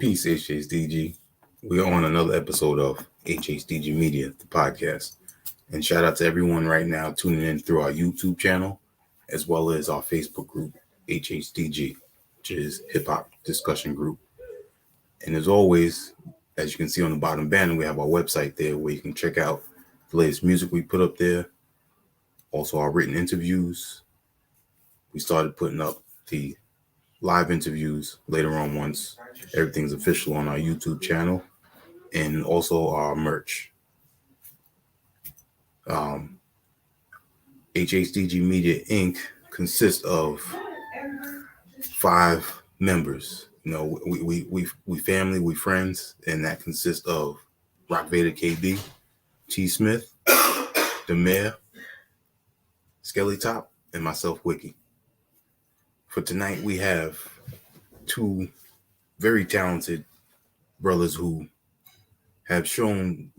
Peace, HHDG. We're on another episode of HHDG Media, the podcast. And shout out to everyone right now tuning in through our YouTube channel, as well as our Facebook group, HHDG, which is Hip Hop Discussion Group. And as always, as you can see on the bottom banner, we have our website there where you can check out the latest music we put up there. Also, our written interviews. We started putting up the live interviews later on once everything's official on our YouTube channel, and also our merch. HHDG Media Inc. consists of 5 members. You know, we family, we friends, and that consists of Rock Vader KB, T Smith, the Mayor, Skelly Top, and myself, Wiki. For tonight, we have 2 very talented brothers who have shown,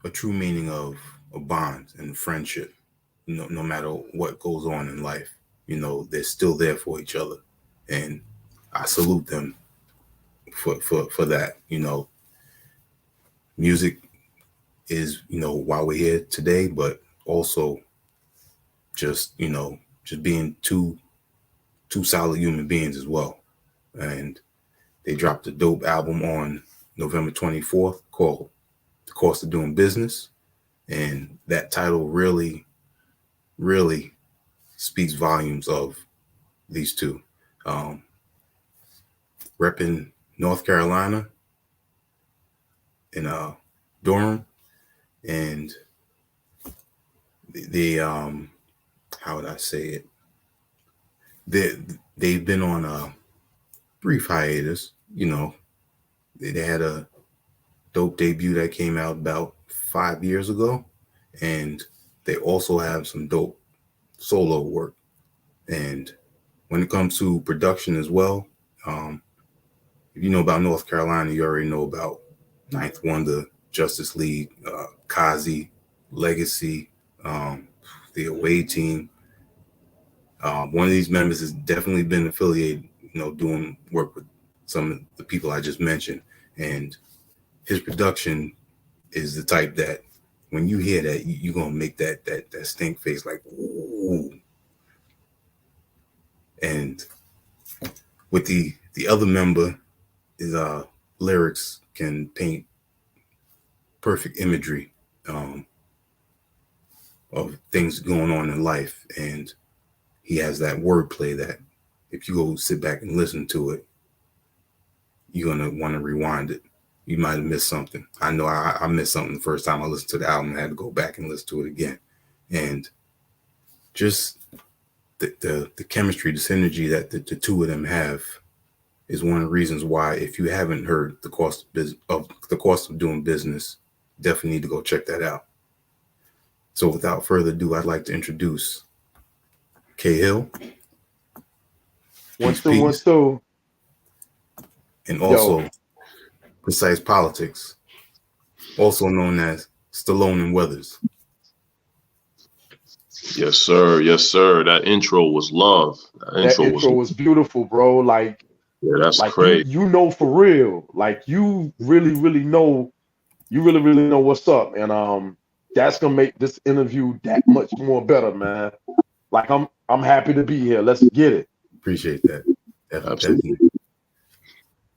a true meaning of a bond and friendship. No matter what goes on in life, they're still there for each other, and I salute them for that. Music is why we're here today, but also just being two solid human beings as well. And they dropped a dope album on November 24th called The Cost of Doing Business. And that title really, really speaks volumes of these two. Repping North Carolina in Durham. And they how would I say it? They've been on a brief hiatus. They had a dope debut that came out about 5 years ago, and they also have some dope solo work. And when it comes to production as well, if you know about North Carolina, you already know about Ninth Wonder, Justice League, Kazi, Legacy, the Away Team. One of these members has definitely been affiliated, doing work with some of the people I just mentioned. And his production is the type that when you hear that, you're going to make that stink face like, ooh. And with the other member, his lyrics can paint perfect imagery of things going on in life. And he has that wordplay that if you go sit back and listen to it, you're going to want to rewind it. You might have missed something. I know I missed something the first time I listened to the album. I had to go back and listen to it again. And just the chemistry, the synergy that the two of them have is one of the reasons why, if you haven't heard the cost of doing business, definitely need to go check that out. So without further ado, I'd like to introduce K Hill. What's two? And also Precyce Politix, also known as Stallone and Weathers. Yes, sir. Yes, sir. That intro was love. That intro was beautiful, bro. Like, yeah, that's like crazy. You know for real. Like, you really, really know. You really, really know what's up, and that's gonna make this interview that much more better, man. Like, I'm happy to be here. Let's get it. Appreciate that. Definitely.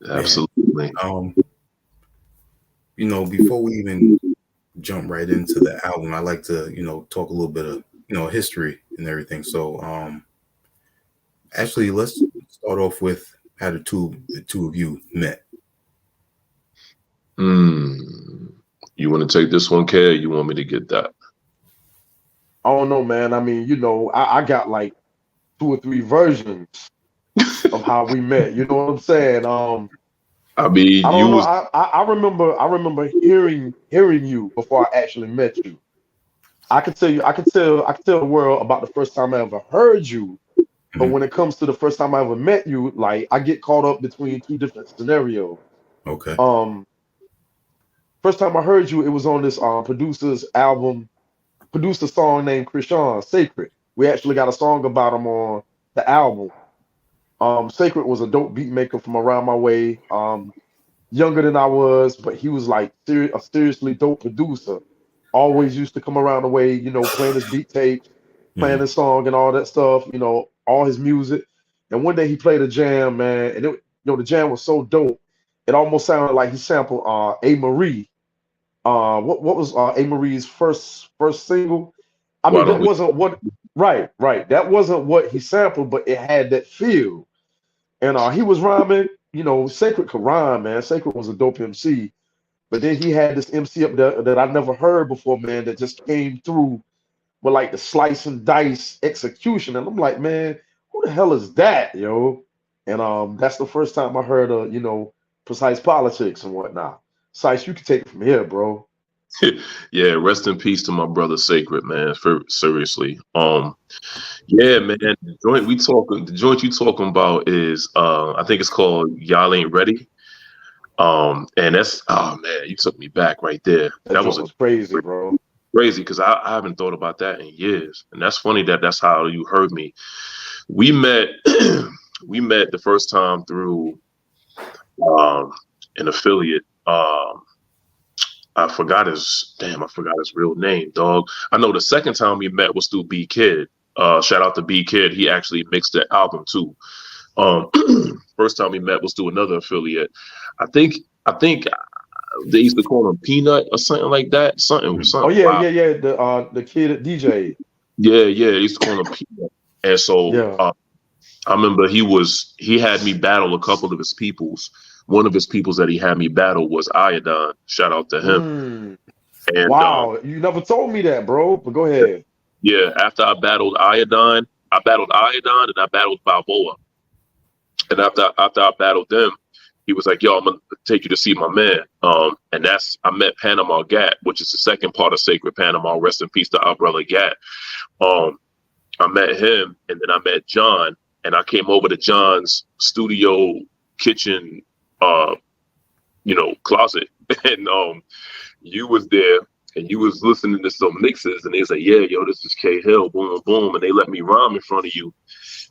Absolutely. Before we even jump right into the album, I like to, talk a little bit of, history and everything. So, actually, let's start off with how the two of you met. You want to take this one, Kay, or you want me to get that? I don't know, man. I mean, I got like 2 or 3 versions of how we met. You know what I'm saying? I mean, I don't know. I remember hearing you before I actually met you. I could tell the world about the first time I ever heard you, but when it comes to the first time I ever met you, like, I get caught up between 2 different scenarios. Okay. First time I heard you, it was on this producer's album, produced a song named Krishan, Sacred. We actually got a song about him on the album. Sacred was a dope beat maker from around my way. Younger than I was, but he was like a seriously dope producer. Always used to come around the way, playing his beat tapes, playing Mhm. his song and all that stuff, all his music. And one day he played a jam, man, and the jam was so dope. It almost sounded like he sampled A Marie. What was A Marie's first single? I Why mean, don't that we? wasn't what right. That wasn't what he sampled, but it had that feel. And he was rhyming, Sacred could rhyme, man. Sacred was a dope MC. But then he had this MC up there that I never heard before, man, that just came through with like the slice and dice execution. And I'm like, man, who the hell is that, yo? And that's the first time I heard of, Precyce Politix and whatnot. Sice, you can take it from here, bro. Yeah, rest in peace to my brother Sacred, man. For seriously. Yeah, man. The joint you talking about is I think it's called Y'all Ain't Ready. And that's, oh man, you took me back right there. That That was joint a was crazy, bro. crazy because I haven't thought about that in years. And that's funny that that's how you heard me. We met we met the first time through um an affiliate. I forgot his real name, dog. I know the second time we met was through B Kid. Shout out to B Kid. He actually mixed the album too. Um, first time we met was through another affiliate. I think they used to call him Peanut or something like that. Something, Mhm. Oh something. yeah, Wow. yeah, yeah. The kid at DJ. Yeah. They used to call him Peanut. And so Yeah. I remember he had me battle a couple of his peoples. One of his peoples that he had me battle was Iodine. Shout out to him. Mm. And Wow. You never told me that, bro. But go ahead. yeah, after I battled Iodine and I battled Balboa. And after I battled them, he was like, "Yo, I'm gonna take you to see my man." And I met Panama Gat, which is the second part of Sacred Panama. Rest in peace to our brother Gat. Um, I met him, and then I met John, and I came over to John's studio kitchen, uh, closet, and you was there. And you was listening to some mixes, and they was like, "Yeah, yo, this is K Hill, boom, boom," and they let me rhyme in front of you.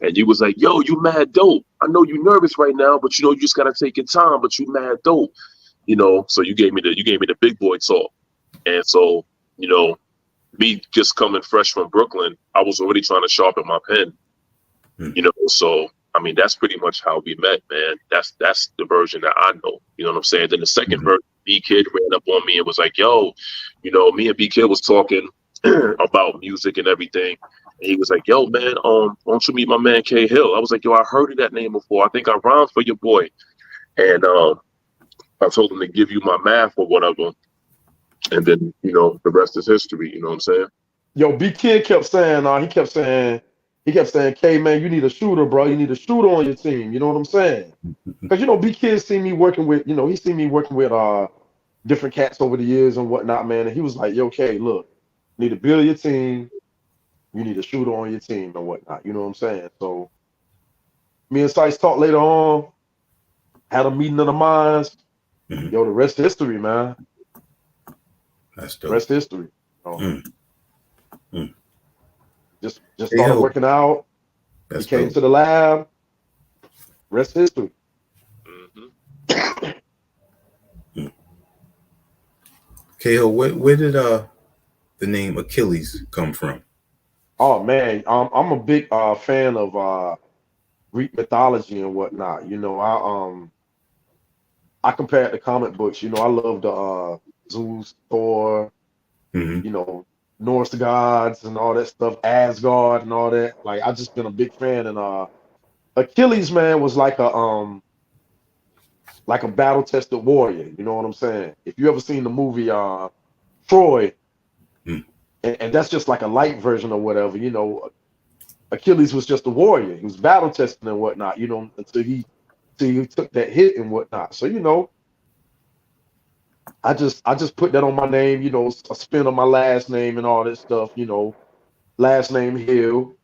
And you was like, "Yo, you mad dope. I know you nervous right now, but you just gotta take your time. But you mad dope, So you gave me the big boy talk. And so, you know, me just coming fresh from Brooklyn, I was already trying to sharpen my pen. Mhm. So I mean, that's pretty much how we met, man. That's the version that I know. You know what I'm saying? Then the second Mhm. version, B Kid ran up on me and was like, "Yo, me and B Kid was talking about music and everything." And he was like, "Yo, man, don't you meet my man K Hill?" I was like, "Yo, I heard of that name before. I think I rhymed for your boy." And I told him to give you my math or whatever. And then, the rest is history. You know what I'm saying? Yo, B Kid kept saying, K man, you need a shooter, bro. You need a shooter on your team. You know what I'm saying? Because B Kid seen me working with, he seen me working with different cats over the years and whatnot, man. And he was like, yo, K, look, you need to build your team. You need a shooter on your team and whatnot. You know what I'm saying? So me and Sice talked later on, had a meeting of the minds. Mhm. Yo, the rest history, man. That's dope. Rest history. You know, Mm. Mm. just Hey, started yo, working out. He that's came dope. to the lab. Rest history. Hmm. Mm. KO, where did the name Achilles come from? Oh man, I'm a big fan of Greek mythology and whatnot. I compare it to comic books. I love the Zeus, Thor, Hmm. you know, Norse gods and all that stuff, Asgard and all that. Like I just been a big fan. And Achilles, man, was like a battle tested warrior. You know what I'm saying? If you ever seen the movie Troy, Mm. and that's just like a light version or whatever. Achilles was just a warrior. He was battle tested and whatnot. Until he took that hit and whatnot. So I just put that on my name. A spin on my last name and all that stuff. Last name Hill,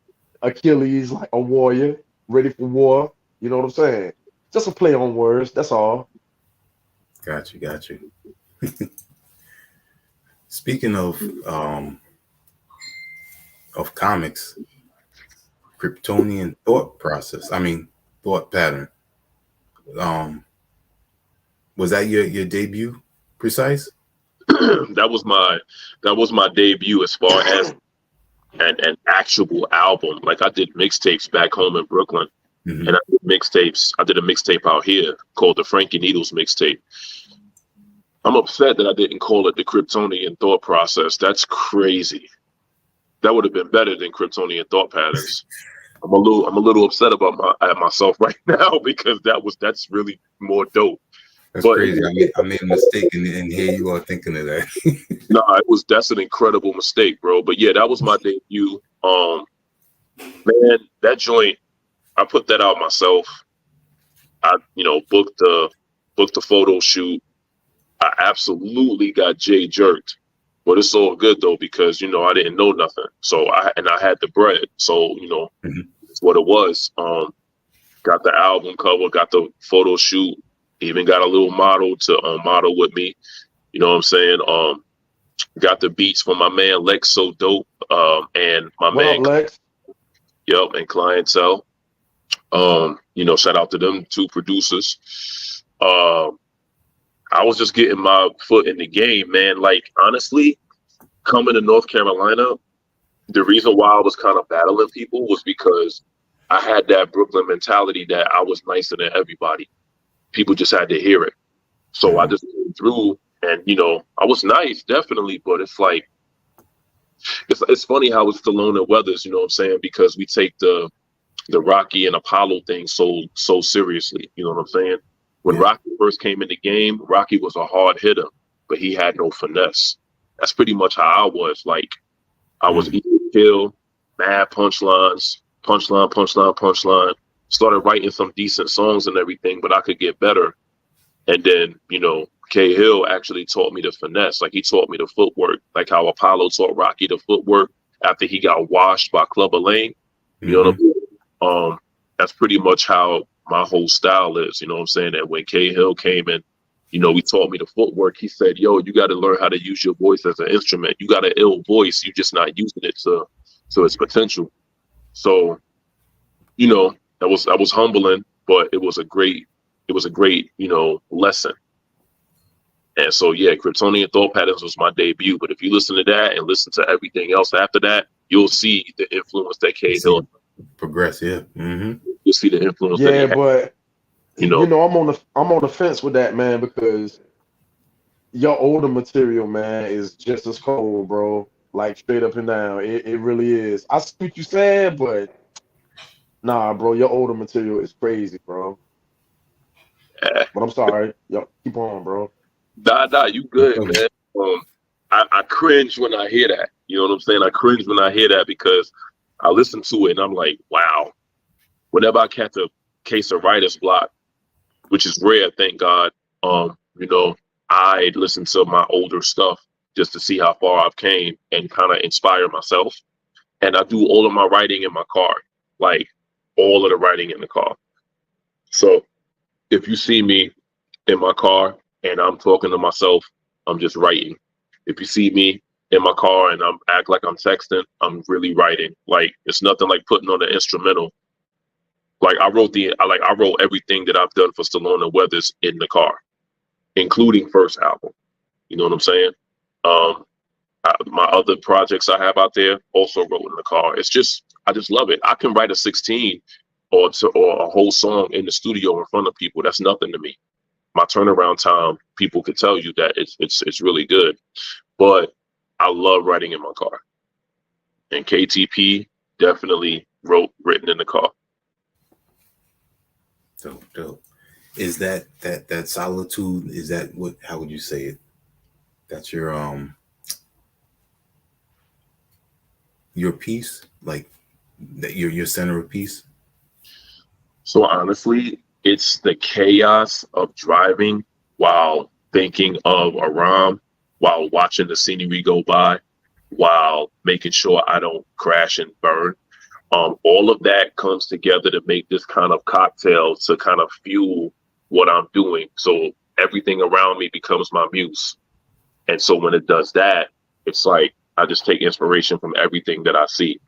Achilles, like a warrior, ready for war. You know what I'm saying? Just a play on words. That's all. Got you. Speaking of comics, Kryptonian thought process. I mean, Thought Pattern. Um, was that your debut, Precise? that was my debut as far as an actual album. Like I did mixtapes back home in Brooklyn, Mm-hmm. and I did a mixtape out here called the Frankie Needles mixtape. I'm upset that I didn't call it the Kryptonian Thought Process. That's crazy. That would have been better than Kryptonian Thought Patterns. I'm a little upset about myself right now because that's really more dope. That's But crazy. I made a mistake, and here you are thinking of that. no, that's an incredible mistake, bro. But yeah, that was my debut. Man, that joint, I put that out myself. I, booked the photo shoot. I absolutely got Jay jerked, but it's all good though because I didn't know nothing. So I had the bread. So Mm-hmm. it's what it was. Got the album cover, got the photo shoot, even got a little model to model with me. You know what I'm saying? Got the beats from my man Lex So Dope, and my What man up, Lex? Yep, and Clientele. Shout out to them two producers. I was just getting my foot in the game, man. Like, honestly, coming to North Carolina, the reason why I was kind of battling people was because I had that Brooklyn mentality that I was nicer than everybody. People just had to hear it. So I just came through and, I was nice, definitely, but it's like, it's funny how it's Stallone and Weathers, you know what I'm saying? Because we take the Rocky and Apollo thing so seriously, you know what I'm saying? When Rocky first came in the game, Rocky was a hard hitter, but he had no finesse. That's pretty much how I was. Like, I was easy to kill, mad punchlines, punchline. Started writing some decent songs and everything, but I could get better. And then, K Hill actually taught me the finesse. Like, he taught me the footwork, like how Apollo taught Rocky the footwork after he got washed by Clubber Lang. You know what I mean? That's pretty much how my whole style is, you know what I'm saying? And when K Hill came in, he taught me the footwork. He said, yo, you got to learn how to use your voice as an instrument. You got an ill voice. You're just not using it to its potential. So, that was humbling, but it was a great, lesson. And so, yeah, Kryptonian Thought Patterns was my debut. But if you listen to that and listen to everything else after that, you'll see the influence that K Hill progress. Yeah. Mm-hmm. You'll see the influence. Yeah, but I'm on the fence with that, man, because your older material, man, is just as cold, bro. Like, straight up and down. It really is. I see what you saying, but nah, bro, your older material is crazy, bro. But I'm sorry. Yo, keep on, bro. Nah, you good, man. I cringe when I hear that. You know what I'm saying? I cringe when I hear that because I listen to it and I'm like, wow. Whenever I catch a case of writer's block, which is rare, thank God, I listen to my older stuff just to see how far I've came and kind of inspire myself. And I do all of my writing in my car, like all of the writing in the car. So if you see me in my car and I'm talking to myself, I'm just writing. If you see me in my car and I'm act like I'm texting, I'm really writing. Like, it's nothing like putting on an instrumental. Like, I wrote everything that I've done for Stallone and Weathers in the car, including first album. You know what I'm saying? My other projects I have out there also wrote in the car. It's just, I just love it. I can write a 16 or a whole song in the studio in front of people. That's nothing to me. My turnaround time, people could tell you that it's really good. But I love writing in my car. And KTP definitely written in the car. Dope. Is that solitude? Is that what? How would you say it? That's your piece, like that your center of peace. So honestly, it's the chaos of driving while thinking of a rhyme, while watching the scenery go by, while making sure I don't crash and burn. All of that comes together to make this kind of cocktail to kind of fuel what I'm doing. So everything around me becomes my muse. And so when it does that, it's like I just take inspiration from everything that I see.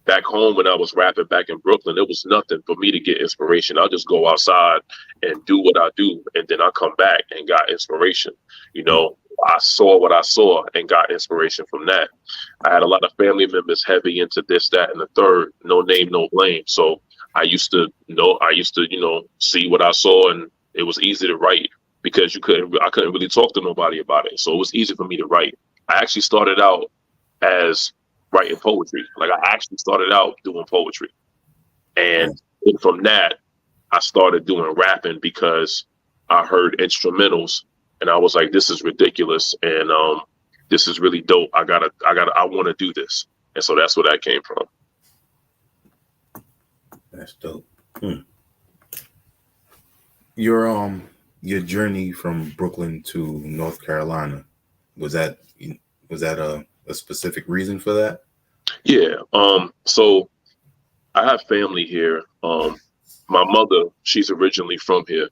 back home when I was rapping back in Brooklyn, it was nothing for me to get inspiration. I'll just go outside and do what I do, and then I come back and got inspiration. You know, I saw what I saw and got inspiration from that. I had a lot of family members heavy into this, that, and the third. No name, no blame. So I used to, see what I saw, and it was easy to write because I couldn't really talk to nobody about it. So it was easy for me to write. I actually started out as writing poetry. Like I actually started out doing poetry. And from that, I started doing rapping because I heard instrumentals and I was like, this is ridiculous. And this is really dope. I want to do this. And so that's where that came from. That's dope. Your journey from Brooklyn to North Carolina, was that a specific reason for that? Yeah. So I have family here. My mother, she's originally from here,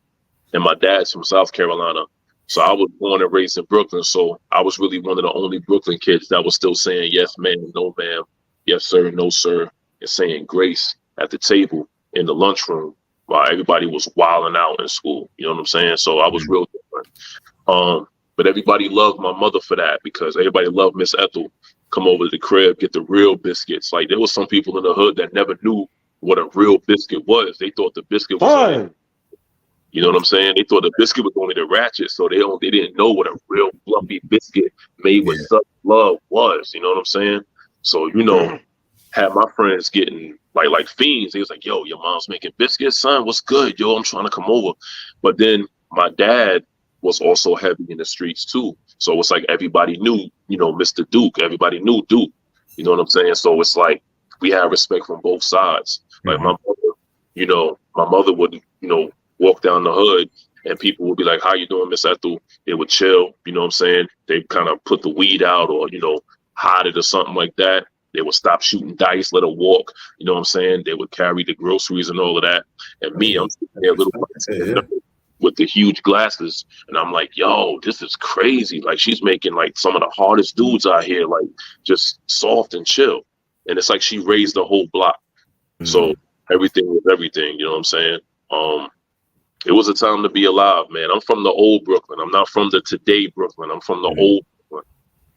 and my dad's from South Carolina. So I was born and raised in Brooklyn. So I was really one of the only Brooklyn kids that was still saying yes, ma'am, no, ma'am, yes, sir, no, sir, and saying grace at the table in the lunchroom while everybody was wilding out in school. You know what I'm saying? So I was real different. But everybody loved my mother for that because everybody loved Miss Ethel. Come over to the crib, get the real biscuits. Like there was some people in the hood that never knew what a real biscuit was. They thought the biscuit was, you know what I'm saying? They thought the biscuit was only the ratchet, so they didn't know what a real fluffy biscuit made with such love was. You know what I'm saying? So had my friends getting like fiends. They was like, "Yo, your mom's making biscuits, son. What's good, yo? I'm trying to come over." But then my dad was also heavy in the streets too. So it's like everybody knew, Mr. Duke. Everybody knew Duke. You know what I'm saying? So it's like we had respect from both sides. Like my mother would, walk down the hood and people would be like, "How you doing, Miss Ethel?" They would chill. You know what I'm saying? They kind of put the weed out or, hide it or something like that. They would stop shooting dice, let her walk. You know what I'm saying? They would carry the groceries and all of that. And me, I'm sitting there with the huge glasses. And I'm like, yo, this is crazy. Like she's making like some of the hardest dudes out here, like just soft and chill. And it's like she raised the whole block. So everything was everything. You know what I'm saying? It was a time to be alive, man. I'm from the old Brooklyn. I'm not from the today Brooklyn. I'm from the old Brooklyn.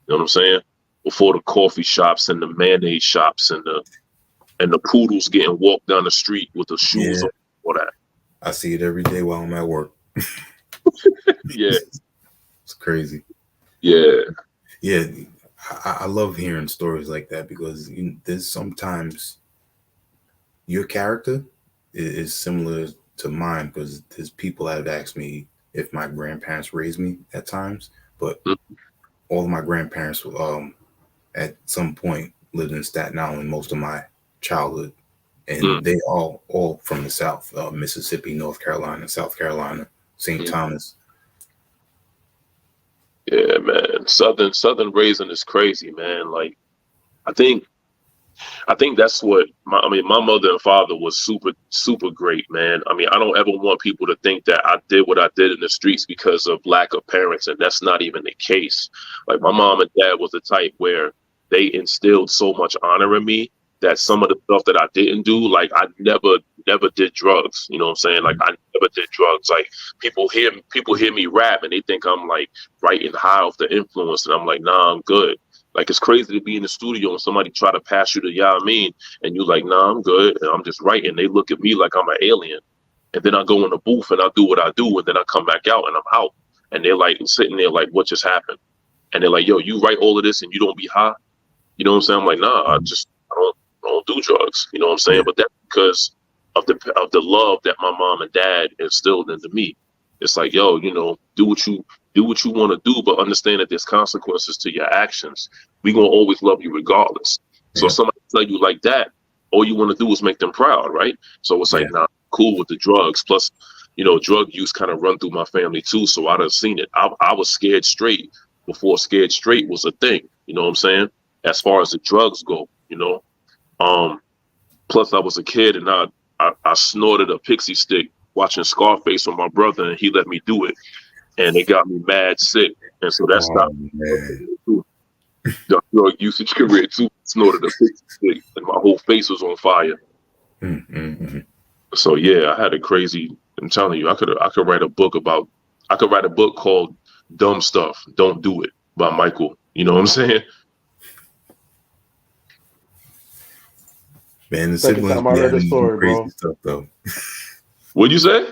You know what I'm saying? Before the coffee shops and the mayonnaise shops and the poodles getting walked down the street with the shoes on, all that. I see it every day while I'm at work. Yeah. It's crazy. Yeah. Yeah. I love hearing stories like that because there's sometimes your character is similar to mine because there's people that have asked me if my grandparents raised me at times, but all of my grandparents at some point lived in Staten Island most of my childhood, and they all from the South, Mississippi, North Carolina, South Carolina, St. Thomas. Yeah, man. Southern raising is crazy, man. Like, I think that's what my mother and father was super, super great, man. I mean, I don't ever want people to think that I did what I did in the streets because of lack of parents, and that's not even the case. Like, my mom and dad was the type where they instilled so much honor in me that some of the stuff that I didn't do, like I never did drugs. You know what I'm saying? Like I never did drugs. Like people hear me rap and they think I'm like writing high off the influence, and I'm like, nah, I'm good. Like it's crazy to be in the studio and somebody try to pass you the and you like, nah, I'm good, and I'm just writing. They look at me like I'm an alien, and then I go in the booth and I do what I do, and then I come back out and I'm out, and they're like sitting there like, what just happened? And they're like, yo, you write all of this and you don't be high? You know what I'm saying? I'm like, nah, I don't do drugs. You know what I'm saying? But that's because of the love that my mom and dad instilled into me. It's like, yo, do what you want to do, but understand that there's consequences to your actions. We gonna always love you regardless. So if somebody tell you like that, all you want to do is make them proud, right? So it's like, nah, cool with the drugs. Plus, drug use kind of run through my family too. So I done seen it. I was scared straight before scared straight was a thing. You know what I'm saying? As far as the drugs go, plus I was a kid and I snorted a pixie stick watching Scarface with my brother, and he let me do it, and it got me mad sick, and so that stopped. The drug usage career too. Snorted a big stick, and my whole face was on fire. So yeah, I had a crazy. I'm telling you, I could write a book about. I could write a book called "Dumb Stuff, Don't Do It" by Michael. You know what I'm saying? Man, the Second siblings time I be heard that having some story, crazy bro. stuff though. What'd you say?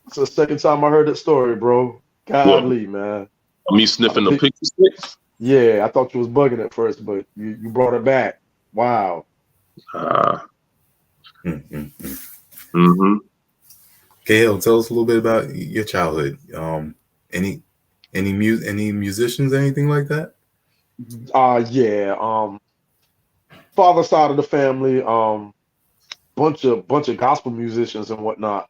It's the second time I heard that story, bro. What? Godly, man. Me sniffing the Pick, picture stick? yeah, I thought you was bugging at first, but you brought it back. Wow. Mm-hmm. Kale, tell us a little bit about your childhood. Any musicians, anything like that? Yeah. Father side of the family, bunch of gospel musicians and whatnot.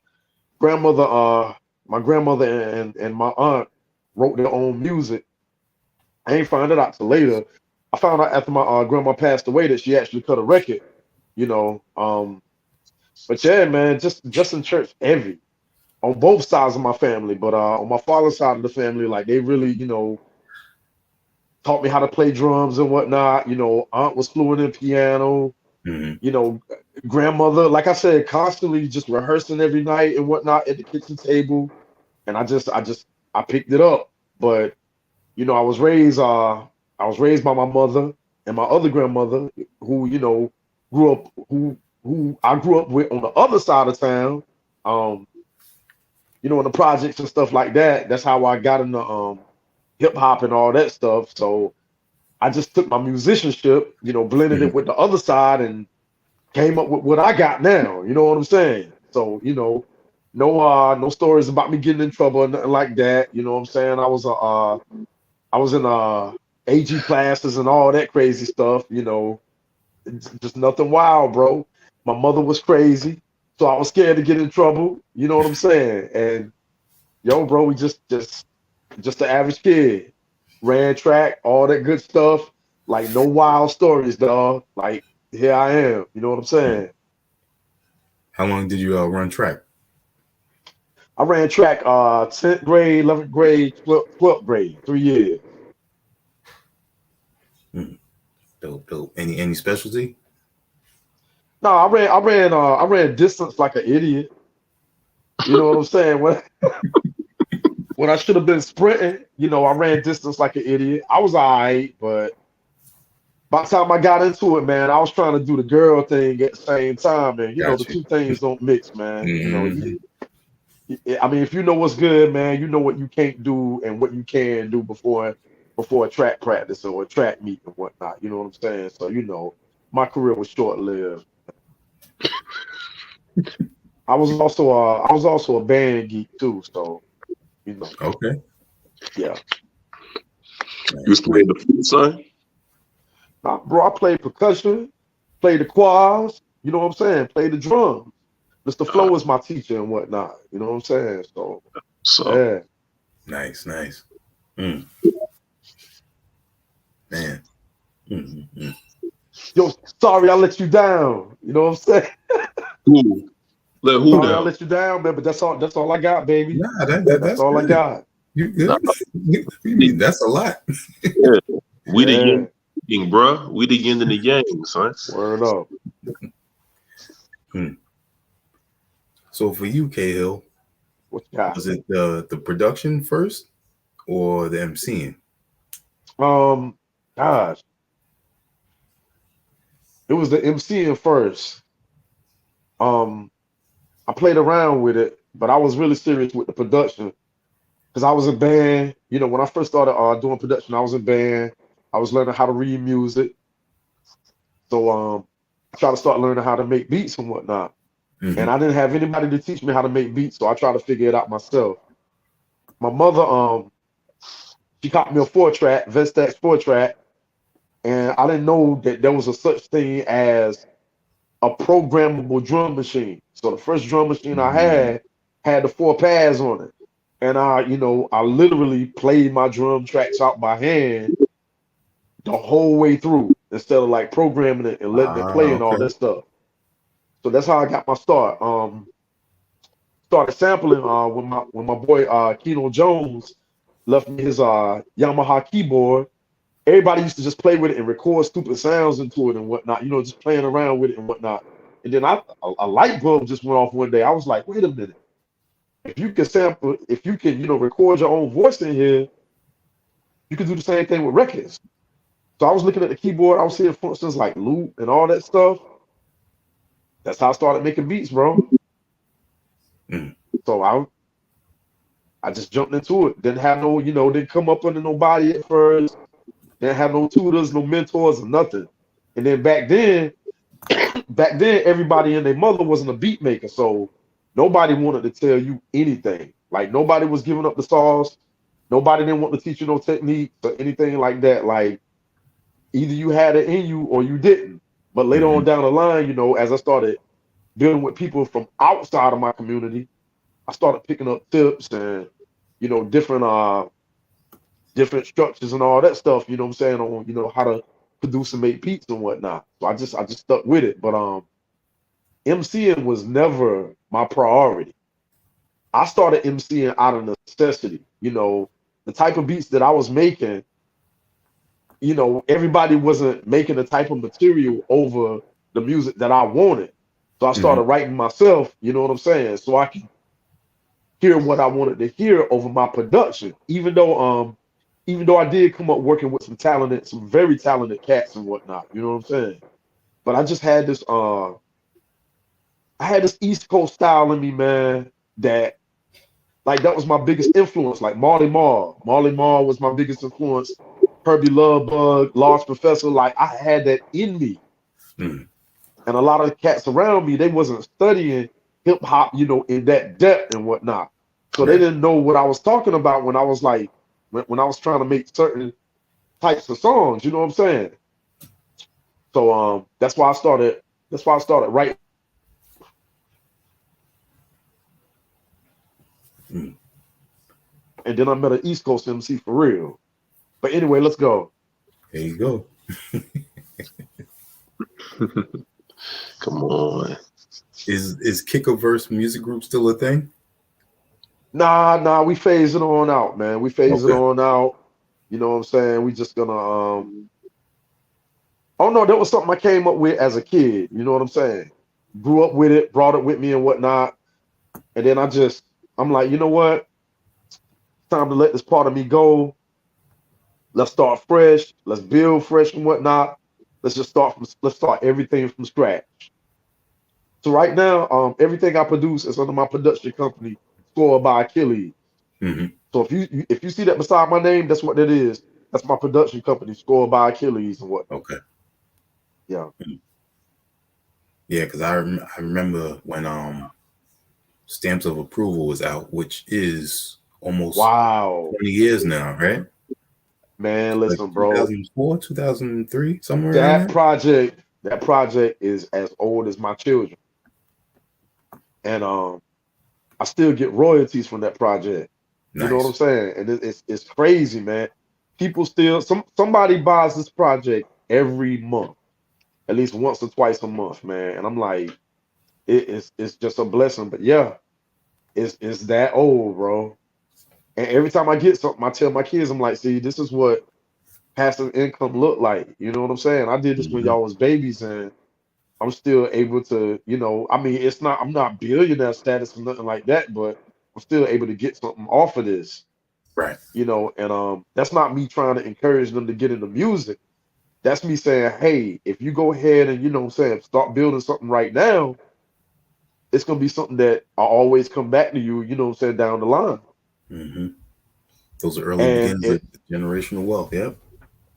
Grandmother, my grandmother and my aunt wrote their own music. I ain't found it out till later. I found out after my grandma passed away that she actually cut a record, you know. But yeah, man, just in church heavy on both sides of my family. But on my father's side of the family, like they really, taught me how to play drums and whatnot. Aunt was fluent in piano. Mm-hmm. Grandmother, like I said, constantly just rehearsing every night and whatnot at the kitchen table. And I picked it up. But I was raised by my mother and my other grandmother, who grew up who I grew up with on the other side of town. In the projects and stuff like that. That's how I got into hip hop and all that stuff. So I just took my musicianship, blended it with the other side and came up with what I got now. You know what I'm saying? So, no stories about me getting in trouble or nothing like that. You know what I'm saying? I was in AG classes and all that crazy stuff, It's just nothing wild, bro. My mother was crazy, so I was scared to get in trouble. You know what I'm saying? And yo, bro, we just the average kid. Ran track, all that good stuff. Like no wild stories, dog. Like here I am. You know what I'm saying? How long did you run track? I ran track 10th grade, 11th grade, 12th grade, 3 years. Dope. Any specialty? No, I ran distance like an idiot. You know what I'm saying? When I should have been sprinting, I ran distance like an idiot. I was all right, but by the time I got into it, man, I was trying to do the girl thing at the same time, and the Gotcha. two things don't mix, man. Mm-hmm. I mean, if you know what's good, man, you know what you can't do and what you can do before a track practice or a track meet and whatnot. You know what I'm saying? So my career was short lived. I was also a band geek too, so Okay. yeah. You was playing the flute, son? Bro, I played percussion, played the quads, you know what I'm saying? Played the drums. Mr. Flo is my teacher and whatnot, you know what I'm saying? So yeah. Nice. Man. Mm-hmm. Yo, sorry I let you down. You know what I'm saying? Who? Let who Sorry I down? let you down, man, but that's all I got, baby. Nah, That's that's all I good. got. You good? Nah, You mean that's a lot? yeah. We the Yeah. yin, bruh. We the yin and the yang, son. Word up. So for you, Cahill, What you got? was it the production first or the MCing? Gosh, it was the MCing first. I played around with it, but I was really serious with the production because I was in band. When I first started doing production, I was in band. I was learning how to read music. So I tried to start learning how to make beats and whatnot. Mm-hmm. And I didn't have anybody to teach me how to make beats, so I tried to figure it out myself. My mother, she got me a 4-track, Vestax 4-track, and I didn't know that there was a such thing as a programmable drum machine. So the first drum machine I had the 4 pads on it. And I literally played my drum tracks out by hand the whole way through instead of like programming it and letting it play and all Okay. that stuff. So that's how I got my start. Started sampling when my boy Keno Jones left me his Yamaha keyboard, everybody used to just play with it and record stupid sounds into it and whatnot, just playing around with it and whatnot. And then a light bulb just went off one day. I was like, wait a minute. If you can sample, if you can, record your own voice in here, you can do the same thing with records. So I was looking at the keyboard. I was seeing functions like loop and all that stuff. That's how I started making beats, bro. Mm. So I just jumped into it. Didn't have no, didn't come up under nobody at first. Didn't have no tutors, no mentors, or nothing. And then back then, everybody and their mother wasn't a beat maker. So nobody wanted to tell you anything. Like nobody was giving up the sauce. Nobody didn't want to teach you no technique or anything like that. Like either you had it in you or you didn't. But later on down the line, as I started dealing with people from outside of my community, I started picking up tips and, different structures and all that stuff, you know what I'm saying, on, how to produce and make beats and whatnot. So I just stuck with it. But MCing was never my priority. I started MCing out of necessity. The type of beats that I was making, everybody wasn't making the type of material over the music that I wanted. So I started writing myself, you know what I'm saying, so I can hear what I wanted to hear over my production. Even though I did come up working with some very talented cats and whatnot, you know what I'm saying? But I just had this East Coast style in me, man, that was my biggest influence. Like Marley Marl. Marley Marl was my biggest influence. Herbie Love Bug, Large Professor, like I had that in me. Mm. And a lot of the cats around me, they wasn't studying hip hop, in that depth and whatnot. So they didn't know what I was talking about when I was like, when I was trying to make certain types of songs, you know what I'm saying? So that's why I started writing. Mm. And then I met an East Coast MC for real. But anyway, let's go. There you go. Come on. Is Kickaverse music group still a thing? Nah, we phasing on out, man. We phasing on out. You know what I'm saying? We just gonna oh no, that was something I came up with as a kid, you know what I'm saying? Grew up with it, brought it with me and whatnot. And then I'm like, you know what? It's time to let this part of me go. Let's start fresh. Let's build fresh and whatnot. Let's start everything from scratch. So right now, everything I produce is under my production company, Scored by Achilles. Mm-hmm. So if you see that beside my name, that's what that is. That's my production company, Scored by Achilles and whatnot. Okay. Yeah. Yeah, because I remember when Stamps of Approval was out, which is almost 20 years now, right? Man, listen, like bro. 2004, 2003, somewhere around That there. project is as old as my children. And I still get royalties from that project. Nice. You know what I'm saying? And it's crazy, man. People still somebody buys this project every month, at least once or twice a month, man. And I'm like, it's just a blessing. But yeah, it's that old, bro. And every time I get something, I tell my kids, I'm like, see, this is what passive income look like. You know what I'm saying? I did this when y'all was babies, and I'm still able to, I mean, I'm not billionaire status or nothing like that, but I'm still able to get something off of this. Right. And that's not me trying to encourage them to get into music. That's me saying, hey, if you go ahead and, start building something right now, it's going to be something that I always come back to you, down the line. Mm-hmm. Those are early beginnings of generational wealth. Yep.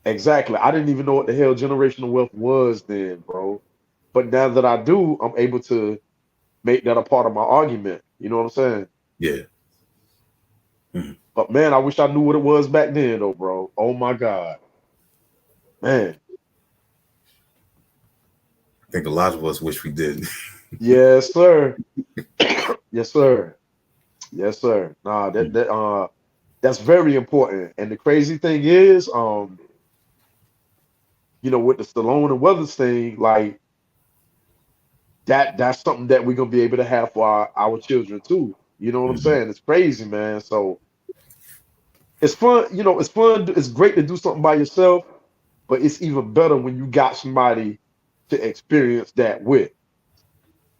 Exactly. I didn't even know what the hell generational wealth was then, bro. But now that I do, I'm able to make that a part of my argument. You know what I'm saying? Yeah. Mm-hmm. But man, I wish I knew what it was back then, though, bro. Oh my God, man. I think a lot of us wish we did. Yes, sir. Yes, sir. Yes, sir. Nah, that's very important. And the crazy thing is, with the Stallone and Weathers thing, like that's something that we're gonna be able to have for our children too. You know what I'm saying? It's crazy, man. So it's fun, it's fun. It's great to do something by yourself, but it's even better when you got somebody to experience that with.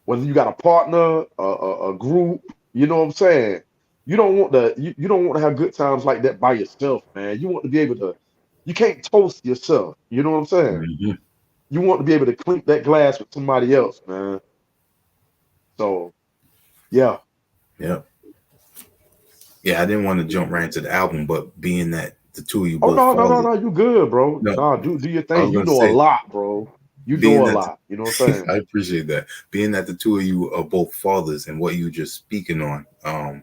Whether you got a partner, a group, you know what I'm saying? You don't want to have good times like that by yourself, man. You want to be able to, you can't toast yourself. You know what I'm saying? Mhm. You want to be able to clink that glass with somebody else, man. So yeah. Yeah. Yeah, I didn't want to jump right into the album, but being that the two of you Oh both no, no, no, fathers, no, you good, bro. no, No, do your I thing. was You gonna know a say, lot, bro. You being know a that lot. You know what I'm saying? I appreciate that. Being that the two of you are both fathers and what you were just speaking on,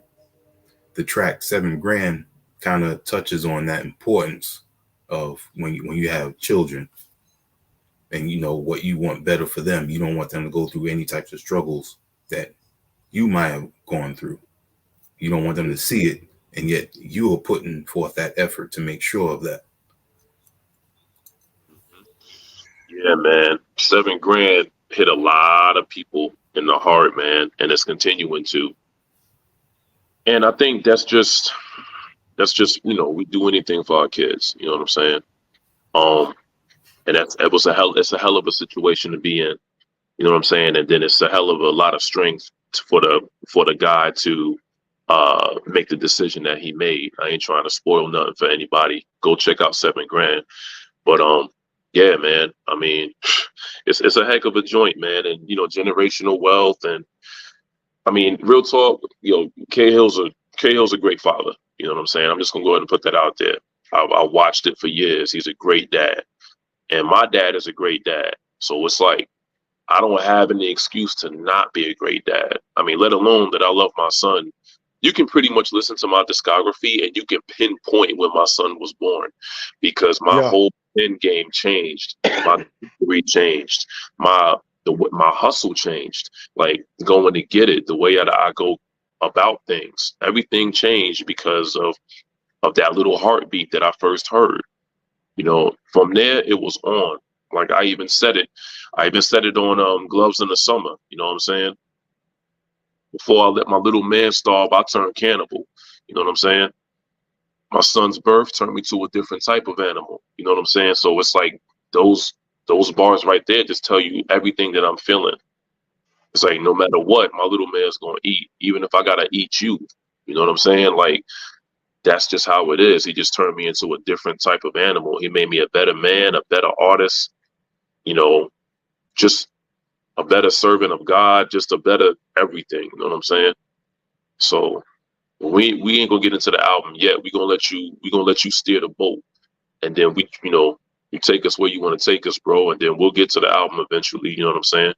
the track 7 Grand kind of touches on that importance of when you have children and you know what you want better for them. You don't want them to go through any types of struggles that you might have gone through. You don't want them to see it, and yet you are putting forth that effort to make sure of that. Yeah, man. 7 grand hit a lot of people in the heart, man, and it's continuing to. And I think that's just we do anything for our kids. You know what I'm saying? Um, and it's a hell of a situation to be in. You know what I'm saying? And then it's a hell of a lot of strength for the guy to make the decision that he made. I ain't trying to spoil nothing for anybody. Go check out 7 grand. But yeah, man. I mean, it's a heck of a joint, man, and generational wealth, and I mean, real talk. K Hill's a great father. You know what I'm saying? I'm just gonna go ahead and put that out there. I watched it for years. He's a great dad, and my dad is a great dad. So it's like I don't have any excuse to not be a great dad. I mean, let alone that I love my son. You can pretty much listen to my discography and you can pinpoint when my son was born because my Yeah. whole pen game changed. My degree changed. My hustle changed. Like going to get it, the way that I go about things. Everything changed because of that little heartbeat that I first heard. From there it was on. Like I even said it. I even said it on Gloves in the Summer. You know what I'm saying? Before I let my little man starve, I turned cannibal. You know what I'm saying? My son's birth turned me to a different type of animal. You know what I'm saying? So it's like those those bars right there just tell you everything that I'm feeling. It's like no matter what, my little man's gonna eat, even if I gotta eat you. You know what I'm saying? Like that's just how it is. He just turned me into a different type of animal. He made me a better man, a better artist, you know, just a better servant of God, just a better everything. You know what I'm saying? So we ain't gonna get into the album yet. We gonna let you steer the boat, and then you take us where you want to take us, bro, and then we'll get to the album eventually. You know what I'm saying?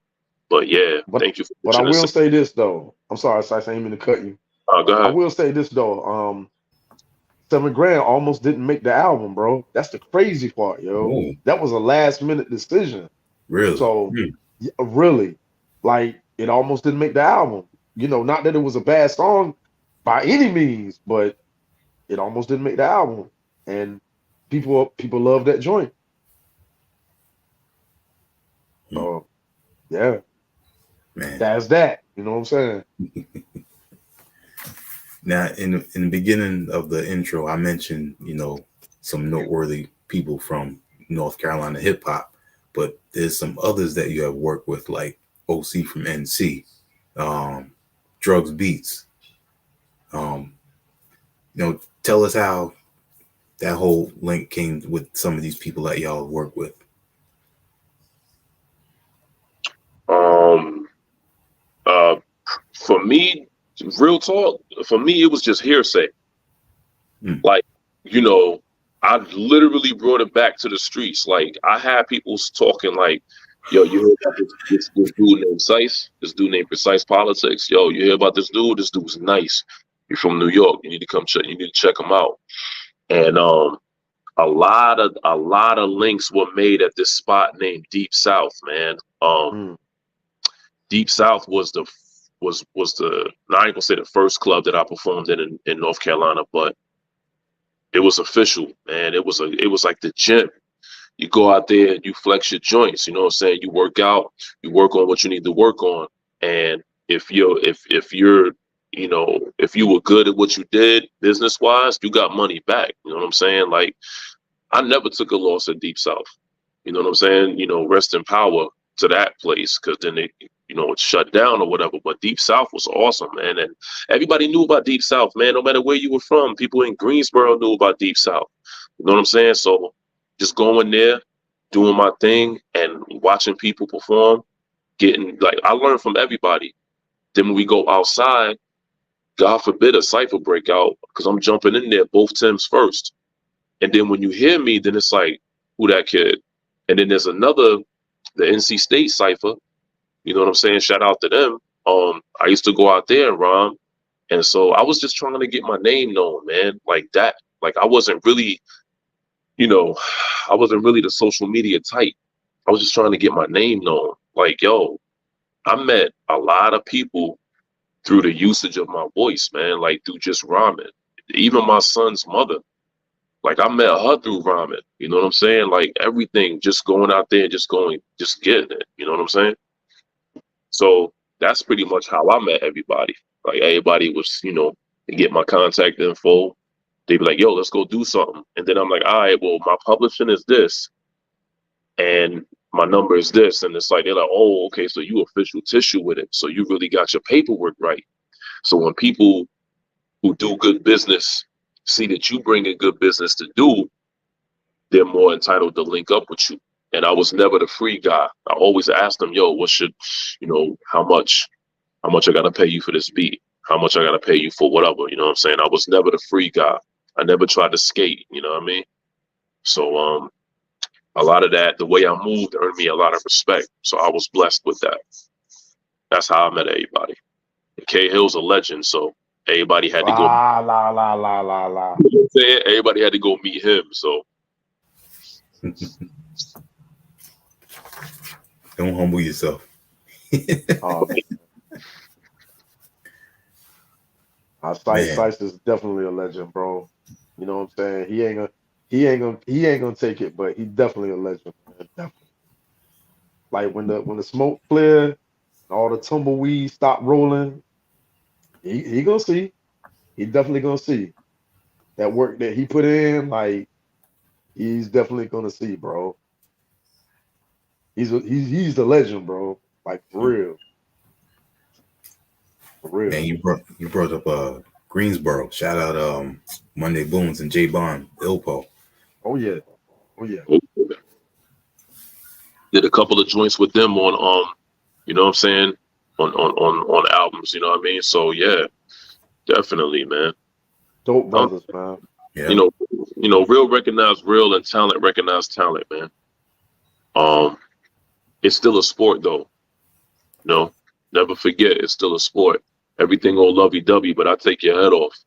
But yeah, But thank you for but I mentioning will this. say this though. I'm sorry, Sice, I ain't mean to cut you. Go I ahead. will say this though. 7 grand almost didn't make the album, bro. That's the crazy part, yo. Oh, That was a last minute decision. really? So really, like it almost didn't make the album. Not that it was a bad song by any means, but it almost didn't make the album. And people love that joint. Hmm. So yeah, Man. that's that. You know what I'm saying? Now, in the beginning of the intro, I mentioned, some noteworthy people from North Carolina hip hop, but there's some others that you have worked with, like OC from NC, um, Drugs Beats. Um, tell us how that whole link came with some of these people that y'all work with. Um, uh, for me, real talk. For me, it was just hearsay. Mm. Like, I literally brought it back to the streets. Like, I had people talking like, yo, you hear about this dude named Sice? This dude named Precyce Politix. Yo, you hear about this dude? This dude's nice. You're from New York. You need to come check. You need to check him out. And a lot of links were made at this spot named Deep South, man. Mm. Deep South was the not even gonna say the first club that I performed in North Carolina, but it was official, man. It was like the gym. You go out there and you flex your joints. You know what I'm saying? You work out. You work on what you need to work on. And if you were good at what you did business wise, you got money back. You know what I'm saying? Like I never took a loss at Deep South. You know what I'm saying? You know, rest in power to that place, because then it, you know, it's shut down or whatever. But Deep South was awesome, man. And everybody knew about Deep South, man, no matter where you were from. People in Greensboro knew about Deep South. You know what I'm saying? So just going there, doing my thing and watching people perform, getting, like, I learned from everybody. Then when we go outside, God forbid a cypher breakout, because I'm jumping in there both Tims first. And then when you hear me, then it's like, who that kid? And then there's another, the NC State cipher. You know what I'm saying? Shout out to them. I used to go out there and rhyme. And so I was just trying to get my name known, man, like that. Like I wasn't really, you know, I wasn't really the social media type. I was just trying to get my name known. Like, yo, I met a lot of people through the usage of my voice, man, like through just rhyming. Even my son's mother, like I met her through rhyming. You know what I'm saying? Like everything, just going out there and just getting it. You know what I'm saying? So that's pretty much how I met everybody. Like everybody was, you know, they get my contact info. They'd be like, yo, let's go do something. And then I'm like, all right, well, my publishing is this and my number is this. And it's like, they're like, oh, okay, so you official tissue with it. So you really got your paperwork right. So when people who do good business see that you bring a good business to do, they're more entitled to link up with you. And I was never the free guy. I always asked them, yo, what should, you know, how much I got to pay you for this beat? How much I got to pay you for whatever? You know what I'm saying? I was never the free guy. I never tried to skate, you know what I mean? So a lot of that, the way I moved earned me a lot of respect. So I was blessed with that. That's how I met everybody. And K Hill's a legend, so everybody had to go. La la la la la la. You know what I'm saying? Everybody had to go meet him. So Don't humble yourself. Precyce is definitely a legend, bro. You know what I'm saying? He ain't gonna take it, but he's definitely a legend, man. Definitely. Like when the smoke cleared and all the tumbleweed stopped rolling, he gonna see. He definitely gonna see that work that he put in. Like he's definitely gonna see, bro. He's the legend, bro. Like for real. For real. Man, you brought up Greensboro. Shout out Monday Booms and J Bond Ilpo. Oh yeah. Oh yeah. Did a couple of joints with them on you know what I'm saying, on albums, you know what I mean? So yeah, definitely, man. Dope brothers, man. Yeah. You know, real recognize real and talent recognize talent, man. It's still a sport though. No, never forget, it's still a sport. Everything all lovey-dovey, but I take your head off,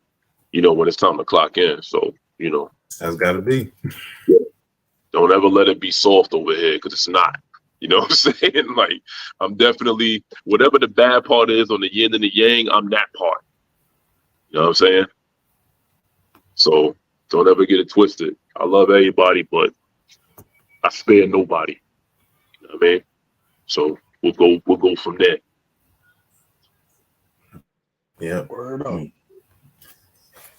you know, when it's time to clock in. So, you know. That's gotta be. Don't ever let it be soft over here, because it's not. You know what I'm saying? Like, I'm definitely, whatever the bad part is on the yin and the yang, I'm that part. You know what I'm saying? So don't ever get it twisted. I love everybody, but I spare nobody. You know what I mean? So we'll go from there. Yeah. Word up.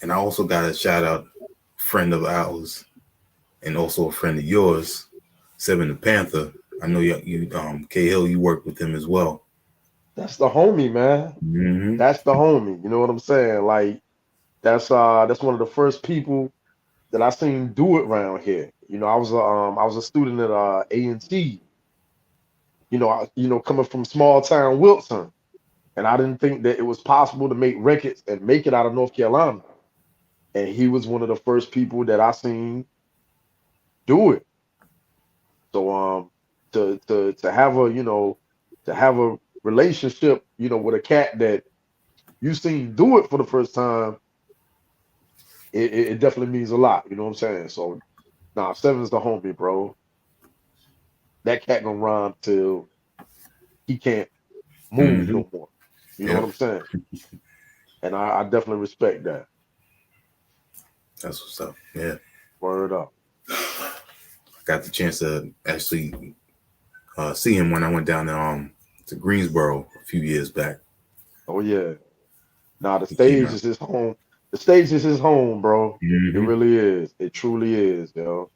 And I also got a shout out friend of ours and also a friend of yours, Seven the Panther. I know you K Hill, you worked with him as well. That's the homie, man. Mm-hmm. That's the homie. You know what I'm saying? Like that's one of the first people that I seen do it around here. You know, I was a student at A&T. Coming from small town Wilson, and I didn't think that it was possible to make records and make it out of North Carolina. And he was one of the first people that I seen do it. So to have a relationship, with a cat that you seen do it for the first time, it definitely means a lot. You know what I'm saying? So Seven's the homie, bro. That cat gonna rhyme till he can't move no more. You know what I'm saying? And I definitely respect that. That's what's up. Yeah. Word up. I got the chance to actually see him when I went down to Greensboro a few years back. Oh yeah. The stage is his home. The stage is his home, bro. It really is. It truly is, yo.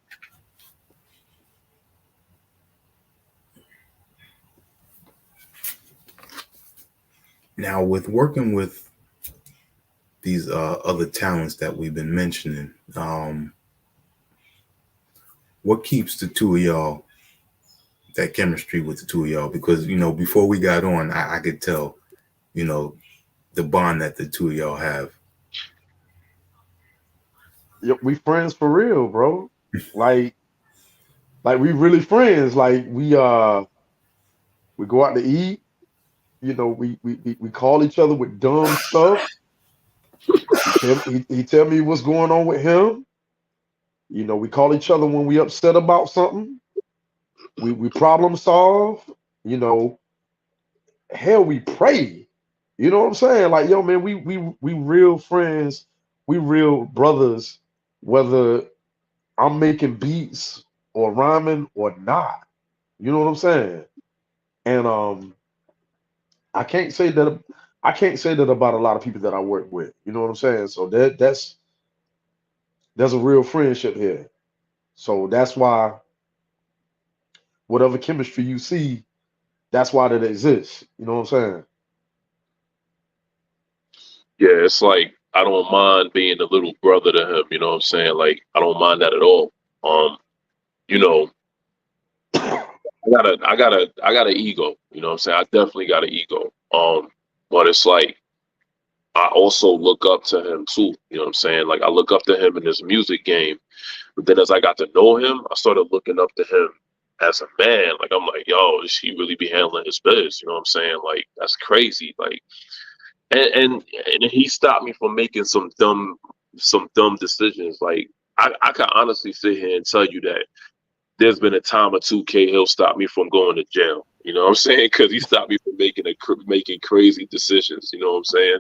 Now, with working with these other talents that we've been mentioning, what keeps the two of y'all, that chemistry with the two of y'all? Because, before we got on, I could tell, you know, the bond that the two of y'all have. Yep, we friends for real, bro. Like, we really friends. Like we go out to eat. We call each other with dumb stuff. He tell me what's going on with him. We call each other when we upset about something. We problem solve. You know, hell, we pray. You know what I'm saying? Like, yo, man, we real friends. We real brothers. Whether I'm making beats or rhyming or not. You know what I'm saying? And I can't say that about a lot of people that I work with. You know what I'm saying? So there's a real friendship here. So that's why whatever chemistry you see, that's why that exists. You know what I'm saying? Yeah, it's like I don't mind being a little brother to him. You know what I'm saying? Like I don't mind that at all. You know, I got an ego. You know what I'm saying? I definitely got an ego. But it's like I also look up to him too. You know what I'm saying? Like I look up to him in this music game. But then as I got to know him, I started looking up to him as a man. Like I'm like, yo, does he really be handling his biz? You know what I'm saying? Like that's crazy. Like and he stopped me from making some dumb decisions. Like I can honestly sit here and tell you that there's been a time or two K Hill stopped me from going to jail. You know what I'm saying? Because he stopped me from making crazy decisions. You know what I'm saying?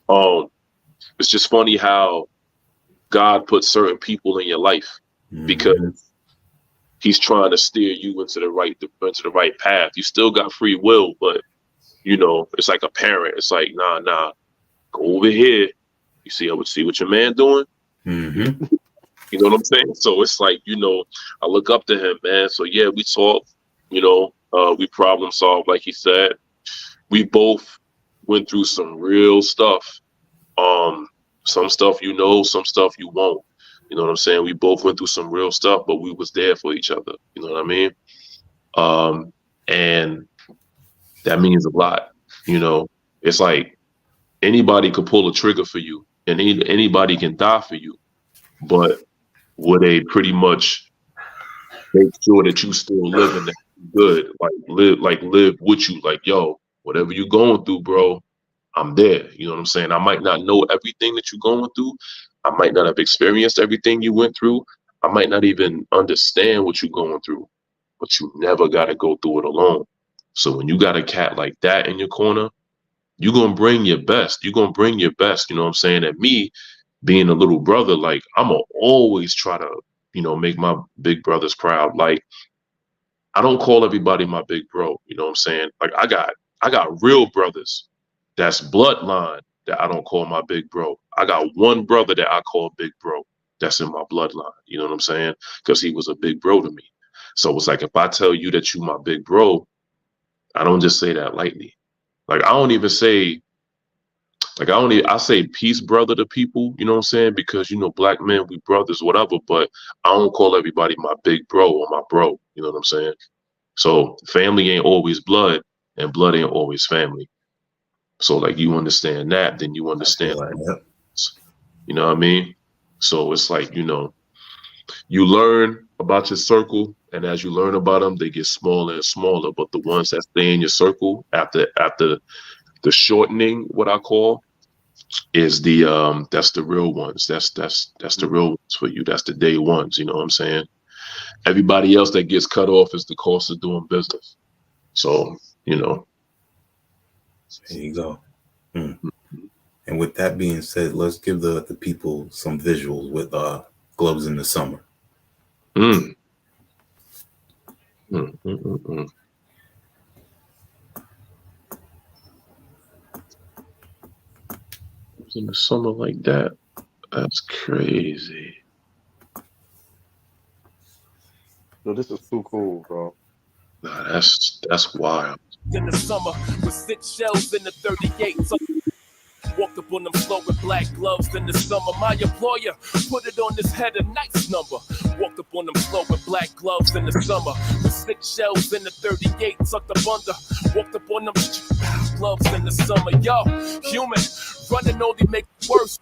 Um, it's just funny how God puts certain people in your life Mm-hmm. because He's trying to steer you into the right path. You still got free will, but it's like a parent. It's like nah, go over here. You see what your man doing. You, Mm-hmm. you know what I'm saying? So it's like I look up to him, man. So yeah, we talk. We problem solve, like he said. We both went through some real stuff. Um, some stuff some stuff you won't. You know what I'm saying? We both went through some real stuff, but we was there for each other. You know what I mean? And that means a lot. It's like anybody could pull a trigger for you, and anybody can die for you, but would they pretty much make sure that you still living that good, like live with you, like yo, whatever you going through, bro, I'm there. You know what I'm saying? I might not know everything that you're going through. I might not have experienced everything you went through. I might not even understand what you're going through, but you never got to go through it alone. So when you got a cat like that in your corner, you're going to bring your best. You're going to bring your best. You know what I'm saying? And me being a little brother, like I'm going to always try to, make my big brothers proud. Like I don't call everybody my big bro. You know what I'm saying? Like I got real brothers that's bloodline that I don't call my big bro. I got one brother that I call big bro that's in my bloodline. You know what I'm saying? Because he was a big bro to me. So it's like if I tell you that you my big bro, I don't just say that lightly. Like I don't even say I say peace brother to people, you know what I'm saying? Because black men, we brothers, whatever, but I don't call everybody my big bro or my bro. You know what I'm saying? So family ain't always blood, and blood ain't always family. So like you understand that, then you I feel understand, like that. you know what I mean? So it's like, you learn about your circle, and as you learn about them, they get smaller and smaller. But the ones that stay in your circle after the shortening, what I call, is that's the real ones. That's the real ones for you. That's the day ones. You know what I'm saying? Everybody else that gets cut off is the cost of doing business. So, you know. There you go. Mm. And with that being said, let's give the people some visuals with gloves in the summer. Mm, mm, mm, mm, mm. It was in the summer like that. That's crazy. No, this is too cool, bro. Nah, that's wild. in the summer with 6 shells in the 38. So walked up on them slow with black gloves in the summer. My employer put it on his head, a nice number. Walked up on them slow with black gloves in the summer with 6 shells in the 38. Sucked up under. Walked up on them gloves in the summer. Yo, human, running only make it worse.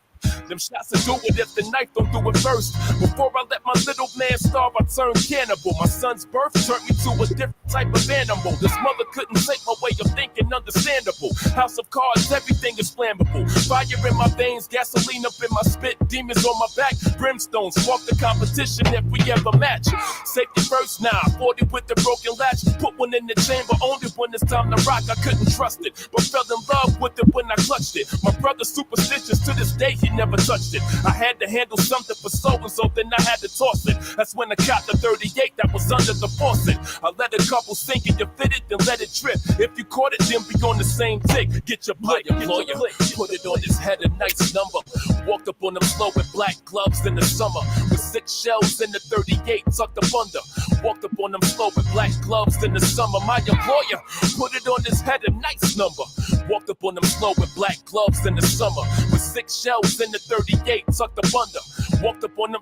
Them shots will do it if the knife don't do it first. Before I let my little man starve, I turned cannibal. My son's birth turned me to a different type of animal. This mother couldn't take my way of thinking, understandable. House of cards, everything is flammable. Fire in my veins, gasoline up in my spit, demons on my back, brimstones. Walk the competition if we ever match. Safety first now, 40 with the broken latch. Put one in the chamber, only when it's time to rock. I couldn't trust it, but fell in love with it when I clutched it. My brother's superstitious, to this day he never touched it. I had to handle something for so and so, then I had to toss it. That's when I caught the 38 that was under the faucet. I let a couple sink and you fit it, then let it drip. If you caught it, then be on the same tick. Get your blick, employer, put it on his head, a nice number. Walked up on them slow with black gloves in the summer with 6 shells in the 38, tucked up under. Walked up on them slow with black gloves in the summer. My employer put it on his head, a nice number. Walked up on them slow with black gloves in the summer with 6 shells in the 38, tucked up under. Walked up on them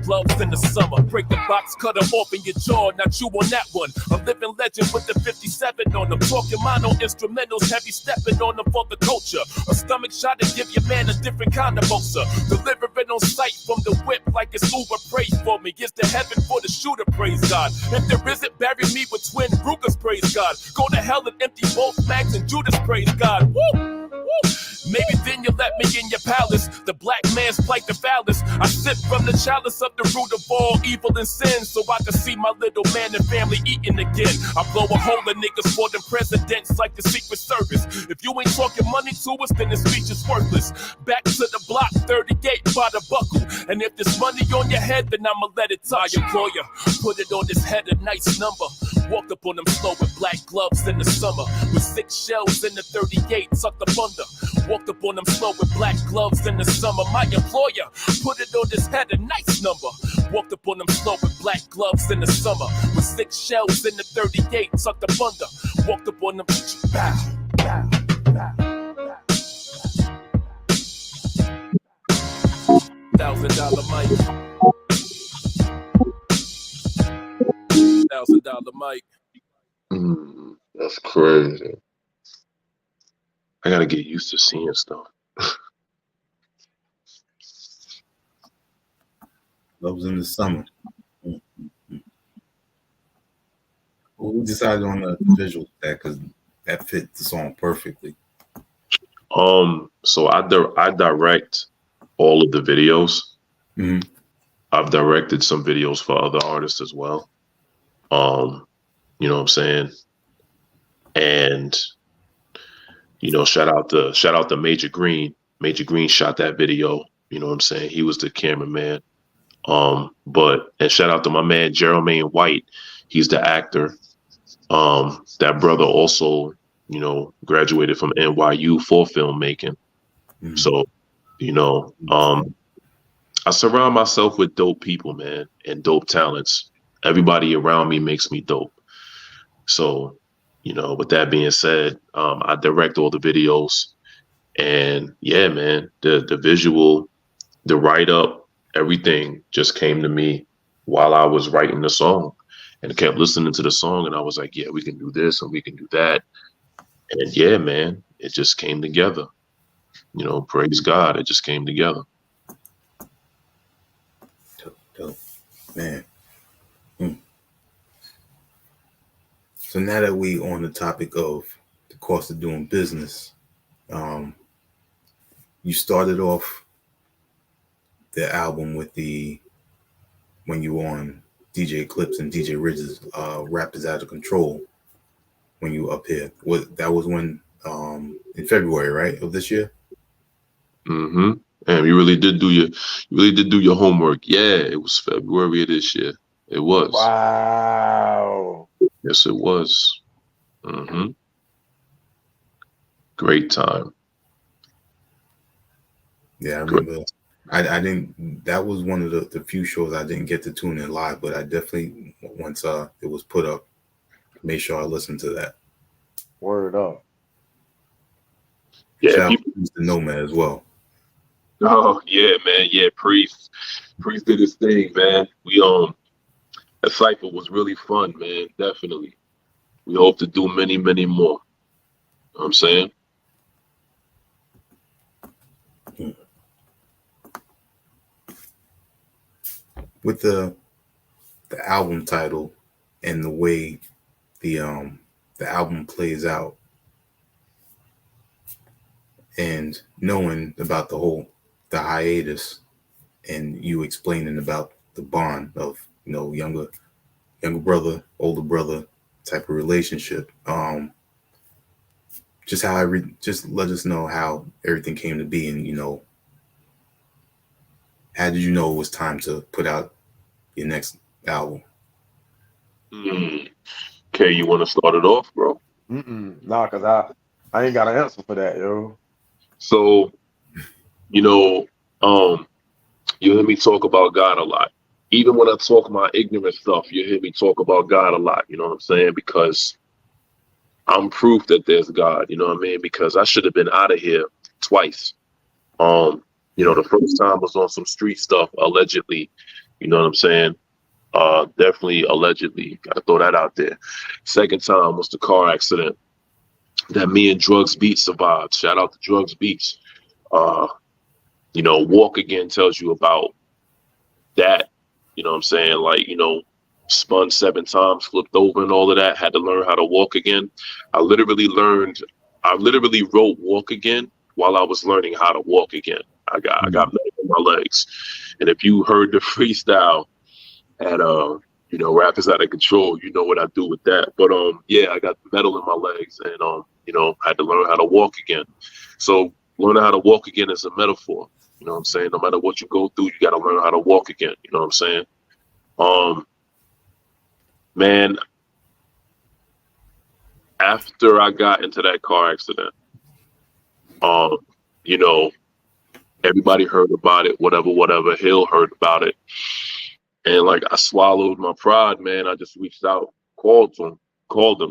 gloves in the summer. Break the box, cut them off in your jaw. Now chew on that one. A living legend with the 57 on them. Talking mono instrumentals, heavy stepping on them for the culture. A stomach shot to give your man a different kind of ulcer. Delivering on sight from the whip like it's Uber. Pray for me. It's the heaven for the shooter, praise God. If there isn't, bury me with twin Rugers, praise God. Go to hell and empty both mags and Judas, praise God. Woo! Woo! Maybe then you'll let me in your palace. The black man's plight the phallus. I sip from the chalice of the root of all evil and sin, so I can see my little man and family eating again. I blow a hole in niggas for them presidents like the Secret Service. If you ain't talking money to us, then the speech is worthless. Back to the block, 38 by the buckle. And if there's money on your head, then I'ma let it touch. My employer put it on his head, a nice number. Walked up on them slow with black gloves in the summer with 6 shells in the 38, tucked up under. Walked up on them slow with black gloves in the summer. My employer put it on his head, a nice number. Walked up on them slow with black gloves in the summer with 6 shells in the 38, tucked up under. Walked up on them bow, bow, bow. $1,000 mic. $1,000 mic. That's crazy. I gotta get used to seeing stuff. Loves in the summer. Well, we decided on the visual that because that fit the song perfectly. So I direct all of the videos. Mm-hmm. I've directed some videos for other artists as well. You know what I'm saying? And shout out to Major Green. Major Green shot that video. You know what I'm saying? He was the cameraman. And shout out to my man Jermaine White. He's the actor. That brother also, graduated from NYU for filmmaking. Mm-hmm. So, I surround myself with dope people, man, and dope talents. Everybody around me makes me dope. So, with that being said, I direct all the videos, and yeah, man, the visual, the write-up, everything just came to me while I was writing the song, and I kept listening to the song, and I was like, yeah, we can do this and we can do that. And yeah, man, it just came together. Praise God, it just came together. Dope. Man. So now that we on the topic of the cost of doing business, you started off the album with when you were on DJ Clips and DJ Ridge's Rap Is Out of Control when you were up here. That was when in February, right, of this year? Mm-hmm. And you really did do your homework. Yeah, it was February of this year. It was. Wow. Yes, it was. Mm-hmm. Great time. Yeah, I remember. I didn't. That was one of the few shows I didn't get to tune in live, but I definitely, once it was put up, made sure I listened to that. Word up. Yeah, Shout out people. to Mr. Nomad as well. Oh yeah, man. Yeah, Priest did his thing, man. That cypher was really fun, man. Definitely. We hope to do many, many more. You know what I'm saying? With the album title and the way the album plays out, and knowing about the hiatus, and you explaining about the bond of younger brother, older brother type of relationship. Just how just let us know how everything came to be, and how did you know it was time to put out your next album? Okay, you want to start it off, bro? Nah, cause I ain't got an answer for that, yo. So, you know, you hear me talk about God a lot. Even when I talk my ignorant stuff, you hear me talk about God a lot. You know what I'm saying? Because I'm proof that there's God. You know what I mean? Because I should have been out of here twice. The first time was on some street stuff, allegedly. You know what I'm saying? Definitely allegedly. Gotta throw that out there. Second time was the car accident that me and Drugs Beats survived. Shout out to Drugs Beats. Walk Again tells you about that. You know what I'm saying? Like, spun 7 times, flipped over and all of that, had to learn how to walk again. I literally wrote Walk Again while I was learning how to walk again. I got metal in my legs. And if you heard the freestyle at Rap Is Out of Control, you know what I do with that. But yeah, I got metal in my legs and had to learn how to walk again. So learning how to walk again is a metaphor. You know what I'm saying? No matter what you go through, you gotta learn how to walk again. You know what I'm saying? Man, after I got into that car accident, everybody heard about it, whatever. Hill heard about it. And like I swallowed my pride, man. I just reached out, called him,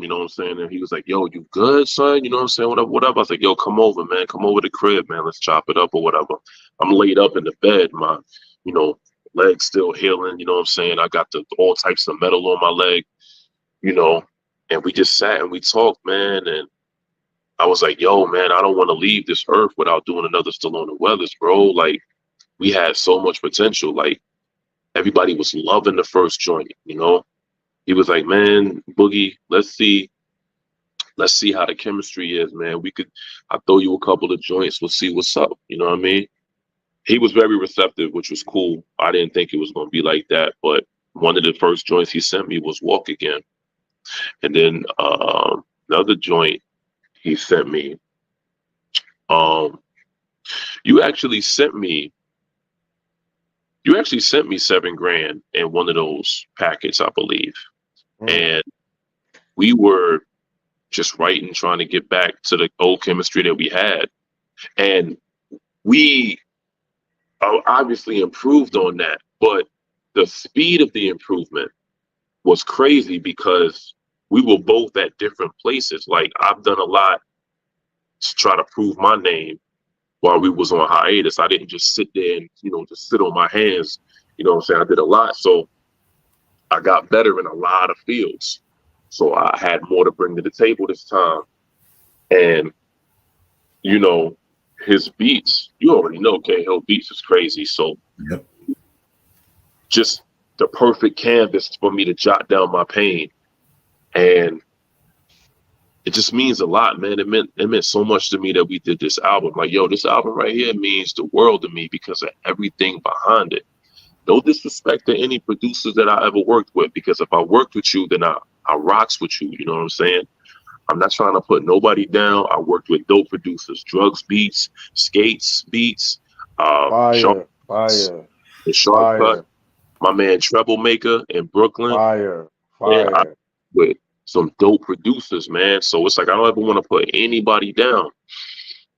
you know what I'm saying? And he was like, yo, you good, son? You know what I'm saying? Whatever. I was like, yo, come over, man. Come over to the crib, man. Let's chop it up or whatever. I'm laid up in the bed, my, legs still healing, you know what I'm saying? I got all types of metal on my leg, and we just sat and we talked, man. And I was like, yo, man, I don't want to leave this earth without doing another Stallone and Weathers, bro. Like, we had so much potential. Like, everybody was loving the first joint, He was like, man, Boogie, let's see how the chemistry is, man. I'll throw you a couple of joints. We'll see what's up. You know what I mean? He was very receptive, which was cool. I didn't think it was going to be like that. But one of the first joints he sent me was Walk Again. And then the other joint he sent me, you actually sent me $7,000 in one of those packets, I believe. And we were just writing, trying to get back to the old chemistry that we had. And we obviously improved on that, but the speed of the improvement was crazy because we were both at different places. Like, I've done a lot to try to prove my name while we was on hiatus. I didn't just sit there and, just sit on my hands. You know what I'm saying? I did a lot. So I got better in a lot of fields. So I had more to bring to the table this time. And, his beats, you already know K-Hill beats is crazy. So Yep. just the perfect canvas for me to jot down my pain. And it just means a lot, man. It meant so much to me that we did this album. Like, yo, this album right here means the world to me because of everything behind it. No disrespect to any producers that I ever worked with, because if I worked with you, then I rocks with you. You know what I'm saying? I'm not trying to put nobody down. I worked with dope producers, Drugs Beats, Skates Beats, Fire. the Shortcut, my man Treble Maker in Brooklyn. Fire. Yeah, with some dope producers, man. So it's like I don't ever want to put anybody down.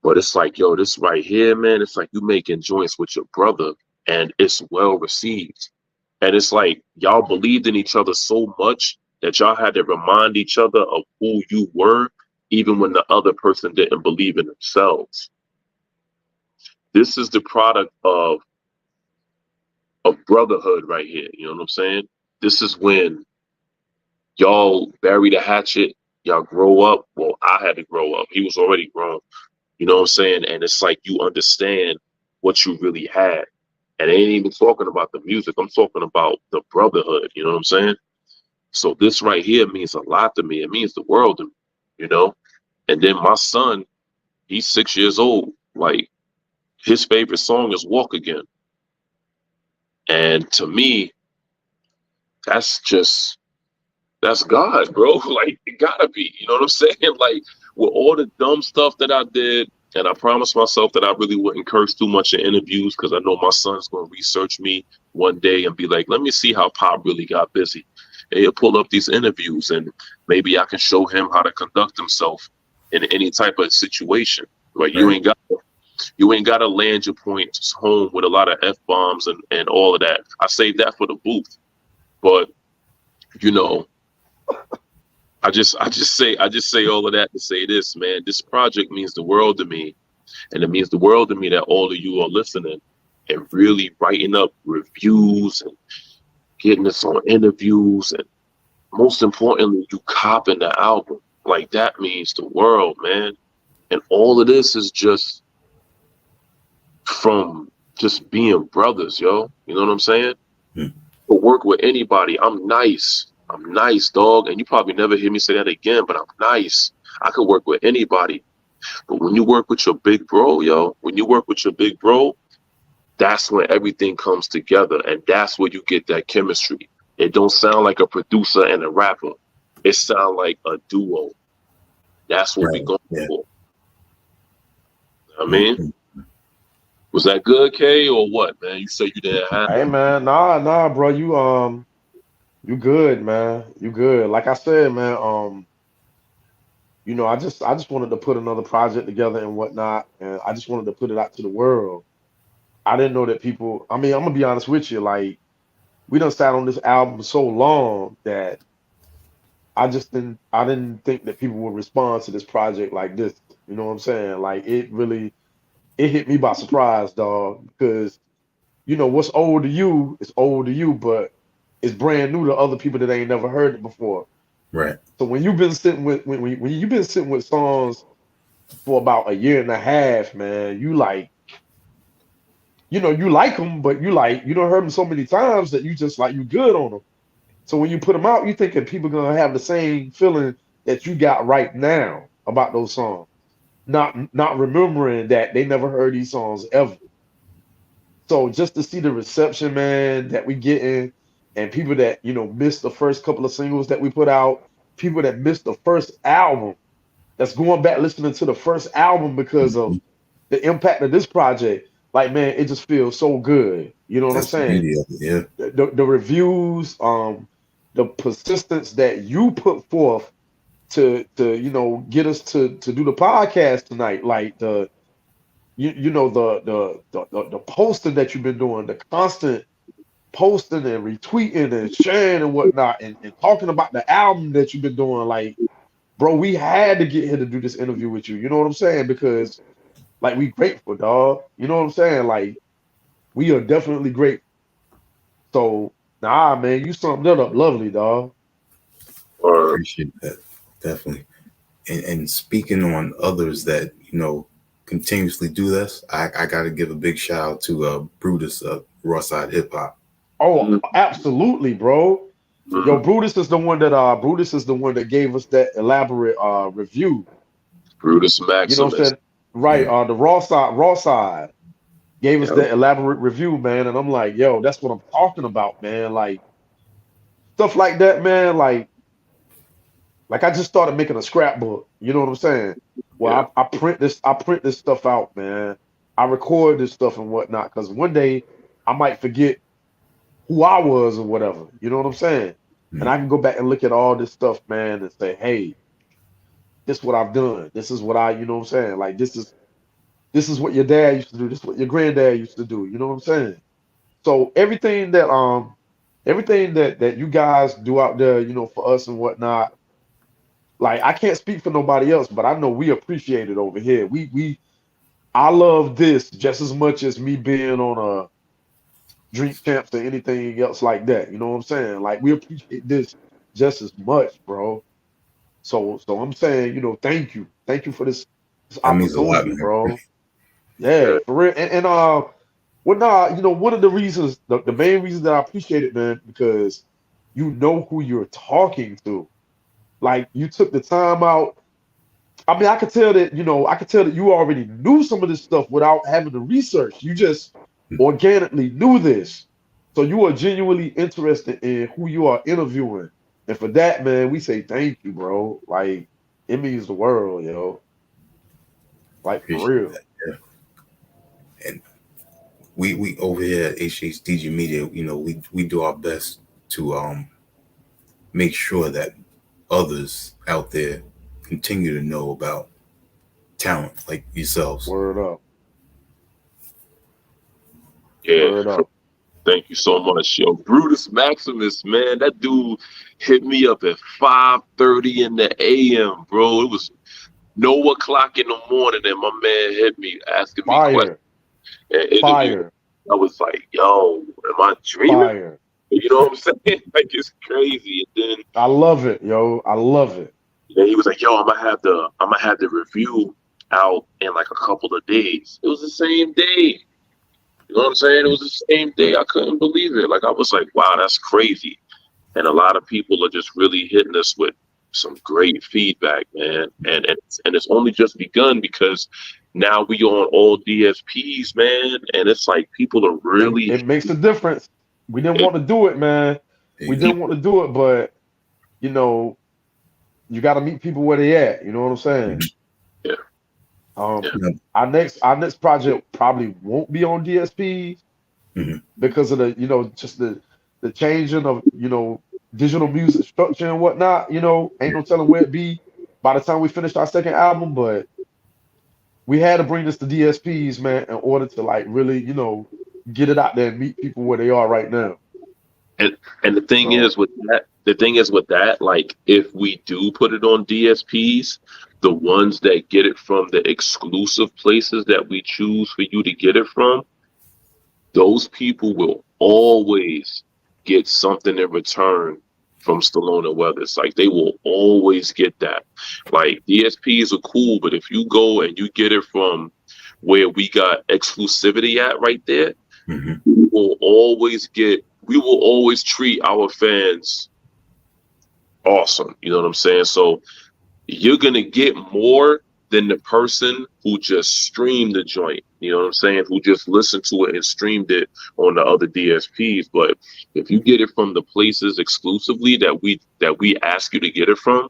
But it's like, yo, this right here, man, it's like you making joints with your brother and it's well received. And it's like y'all believed in each other so much that y'all had to remind each other of who you were even when the other person didn't believe in themselves. This is the product of brotherhood right here. You know what I'm saying? This is when y'all bury the hatchet, y'all grow up. Well, I had to grow up. He was already grown. You know what I'm saying? And it's like you understand what you really had. And I ain't even talking about the music. I'm talking about the brotherhood. You know what I'm saying? So this right here means a lot to me. It means the world to me, you know? And then my son, he's 6 years old. Like, his favorite song is Walk Again. And to me, that's God, bro. Like, it gotta be. You know what I'm saying? Like, with all the dumb stuff that I did, and I promised myself that I really wouldn't curse too much in interviews because I know my son's going to research me one day and be like, let me see how Pop really got busy. And he'll pull up these interviews and maybe I can show him how to conduct himself in any type of situation. Like, you ain't got to land your points home with a lot of F-bombs and all of that. I saved that for the booth. But, you know, I just say all of that to say this, man. This project means the world to me, and it means the world to me that all of you are listening and really writing up reviews and getting us on interviews, and most importantly, you copping the album. Like, that means the world, man. And all of this is just from just being brothers, yo. You know what I'm saying? To work with anybody, I'm nice, dog. And you probably never hear me say that again, but I'm nice. I could work with anybody. But when you work with your big bro, yo, that's when everything comes together. And that's where you get that chemistry. It don't sound like a producer and a rapper. It sounds like a duo. That's what we going for. I mean, was that good, K, or what, man? You said you didn't have Hey, man, nah, bro. You good, man. You good. Like I said, man, you know, I just wanted to put another project together and whatnot, and I just wanted to put it out to the world. I didn't know that people, I mean, I'm gonna be honest with you, like, we done sat on this album so long that I didn't think that people would respond to this project like this. You know what I'm saying? Like, it hit me by surprise, dog, because you know what's old to you is old to you, but it's brand new to other people that ain't never heard it before. Right. So when you've been sitting with when you've been sitting with songs for about a year and a half, man, you like, you know, you like them, but you don't heard them so many times that you just like, you good on them. So when you put them out, you thinking people gonna have the same feeling that you got right now about those songs, not remembering that they never heard these songs ever. So just to see the reception, man, that we getting, and people that, you know, missed the first couple of singles that we put out, people that missed the first album, that's going back listening to the first album because of the impact of this project. Like, man, it just feels so good. You know what I'm That's the saying? beauty of it, yeah. The reviews, the persistence that you put forth to you know, get us to do the podcast tonight, like you know, the posting that you've been doing, the constant posting and retweeting and sharing and whatnot, and talking about the album that you've been doing. Like, bro, we had to get here to do this interview with you. You know what I'm saying? Because, like, we grateful, dog. You know what I'm saying? Like, we are definitely grateful. So, nah, man, you summed that up lovely, dog. or Appreciate that. Definitely. And speaking on others that, you know, continuously do this, I got to give a big shout out to Brutus of Raw Side Hip Hop. Oh, absolutely, bro. Yo, Mhm. Brutus is the one that gave us that elaborate review. Brutus You know what I'm Maximus. saying? Right. Yeah. The raw side gave us Yep. that elaborate review, man. And I'm like, yo, that's what I'm talking about, man. Like, stuff like that, man. Like I just started making a scrapbook. You know what I'm saying? Yeah. Well, I print this stuff out, man. I record this stuff and whatnot, because one day I might forget who I was or whatever. You know what I'm saying? And I can go back and look at all this stuff, man, and say, hey, this is what I've done. This is what you know what I'm saying? Like, this is what your dad used to do. This is what your granddad used to do. You know what I'm saying? So everything that you guys do out there, you know, for us and whatnot, like I can't speak for nobody else, but I know we appreciate it over here. I love this just as much as me being on a Drink Champs or anything else like that. You know what I'm saying? Like we appreciate this just as much, bro. So I'm saying, thank you for this That means a lot, opportunity, man. bro. Yeah, Yeah. for real. And well, one of the reasons, the main reason that I appreciate it, man, because you know who you're talking to. Like you took the time out. I mean, I could tell that you already knew some of this stuff without having to research. You just organically knew this. So you are genuinely interested in who you are interviewing. And for that, man, we say thank you, bro. Like it means the world, yo. Like for Appreciate real. that. Yeah. And we over here at HHDG Media, we do our best to make sure that others out there continue to know about talent like yourselves. Word up. Yeah. Word up. Thank you so much, yo. Brutus Maximus, man, that dude hit me up at 5:30 in the a.m., bro. It was no o'clock in the morning, and my man hit me asking me questions Fire. and interview. Fire. I was like, yo, am I dreaming? Fire. You know what I'm saying? Like it's crazy. And then I love it, yo. I love it. he was like, yo, I'm gonna have the review out in like a couple of days. It was the same day. You know what I'm saying? It was the same day. I couldn't believe it. Like I was like, wow, that's crazy. And a lot of people are just really hitting us with some great feedback, man. And it's only just begun because now we on all DSPs, man. And it's like people are really It makes a difference. We didn't want to do it, man. We didn't want to do it, but you got to meet people where they at. You know what I'm saying? Yeah. Yeah. Our next project probably won't be on DSPs because of the just the changing of digital music structure and whatnot. Ain't no telling where it be by the time we finish our second album, but we had to bring this to DSPs, man, in order to like really get it out there and meet people where they are right now. And the thing is with that, like if we do put it on DSPs, the ones that get it from the exclusive places that we choose for you to get it from, those people will always get something in return from Stallone and Weathers. Like they will always get that. Like DSPs are cool, but if you go and you get it from where we got exclusivity at right there, we will always treat our fans awesome. You know what I'm saying? So you're going to get more than the person who just streamed the joint. You know what I'm saying? Who just listened to it and streamed it on the other DSPs. But if you get it from the places exclusively that we ask you to get it from,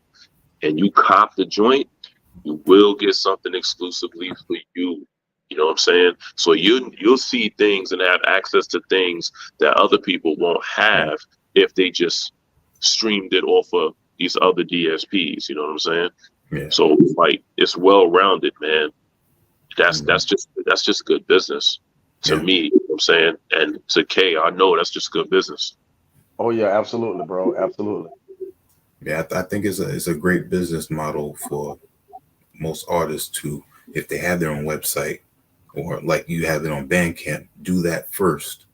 and you cop the joint, you will get something exclusively for you. You know what I'm saying? So you'll see things and have access to things that other people won't have if they just streamed it off of these other DSPs. You know what I'm saying? Yeah. So like it's well rounded, man. That's just good business to me. You know what I'm saying? And to K, I know that's just good business. Oh yeah, absolutely, bro. Absolutely. Yeah, I think it's a great business model for most artists to, if they have their own website or like you have it on Bandcamp, do that first,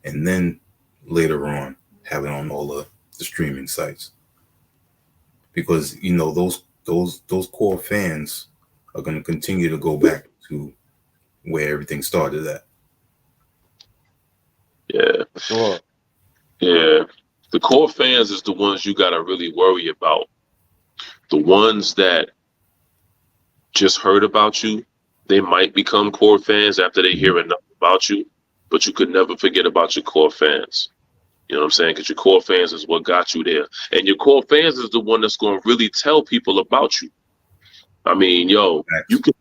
and then later on have it on all the streaming sites. Because those core fans are going to continue to go back to where everything started at. Yeah. Sure. Yeah. The core fans is the ones you got to really worry about. The ones that just heard about you, they might become core fans after they hear enough about you, but you could never forget about your core fans. You know what I'm saying? Because your core fans is what got you there. And your core fans is the one that's going to really tell people about you. I mean, yo, you can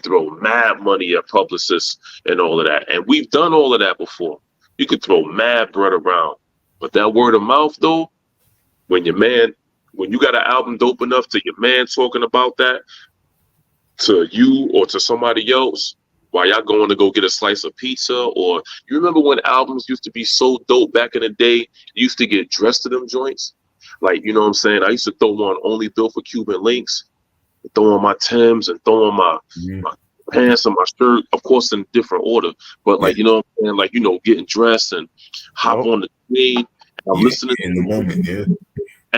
throw mad money at publicists and all of that. And we've done all of that before. You could throw mad bread around. But that word of mouth, though, when you got an album dope enough to your man talking about that to you or to somebody else while y'all going to go get a slice of pizza, or you remember when albums used to be so dope back in the day, you used to get dressed to them joints? Like, you know what I'm saying? I used to throw on only built for Cuban links, throw on my Timbs and throw on my pants and my shirt, of course in different order. But Yeah. like, you know what I'm saying? Like, you know, getting dressed and hop on the train. I'm Yeah. listening In the moment. Yeah.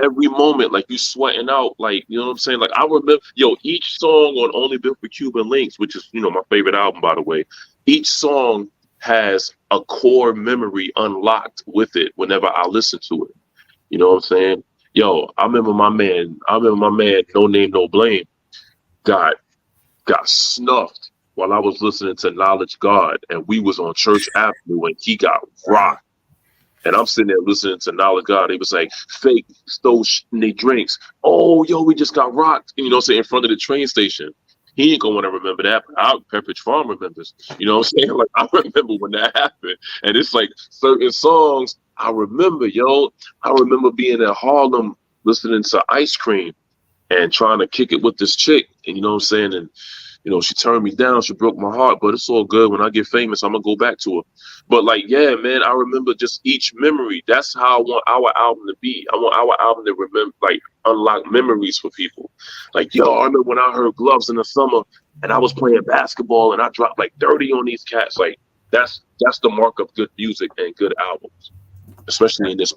every moment, like you sweating out, like, you know what I'm saying? Like I remember, each song on Only Built for Cuban Links, which is, my favorite album, by the way, each song has a core memory unlocked with it whenever I listen to it. You know what I'm saying? I remember my man, No Name, No Blame, got snuffed while I was listening to Knowledge God, and we was on Church Avenue and he got rocked. And I'm sitting there listening to Knowledge God. He was like, fake stole in their drinks. Oh, yo, we just got rocked. You know, say in front of the train station. He ain't gonna want to remember that, but Pepperidge Farm remembers. You know what I'm saying? Like I remember when that happened. And it's like certain songs I remember, I remember being in Harlem listening to Ice Cream and trying to kick it with this chick. And you know what I'm saying? And she turned me down. She broke my heart, but it's all good. When I get famous, I'm gonna go back to her. But like, yeah, man, I remember just each memory. That's how I want our album to be. I want our album to remember, like, unlock memories for people. Like, I remember when I heard Gloves in the Summer and I was playing basketball and I dropped like 30 on these cats. Like, that's the mark of good music and good albums, especially in this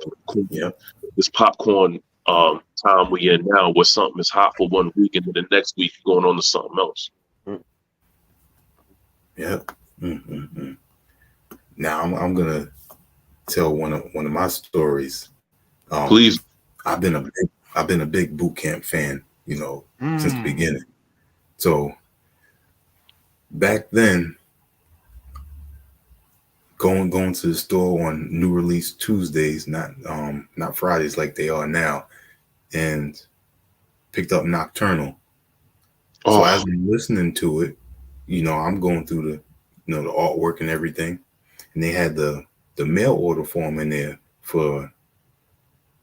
popcorn time we in now, where something is hot for 1 week and then the next week going on to something else. Yep. Now I'm gonna tell one of my stories. Please. I've been a big boot camp fan, since the beginning. So back then, going to the store on new release Tuesdays, not Fridays like they are now, and picked up Nocturnal. So as I'm listening to it, I'm going through the artwork and everything, and they had the mail order form in there for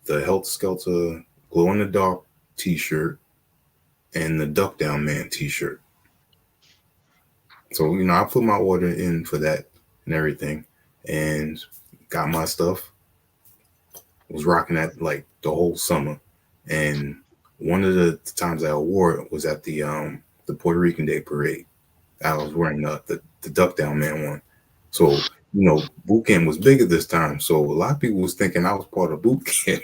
the Helter Skelter Glow in the Dark T-shirt and the Duck Down Man T-shirt. So I put my order in for that and everything, and got my stuff. Was rocking that like the whole summer, and one of the times I wore it was at the Puerto Rican Day Parade. I was wearing the Duck Down Man one. So, boot camp was big at this time. So a lot of people was thinking I was part of boot camp.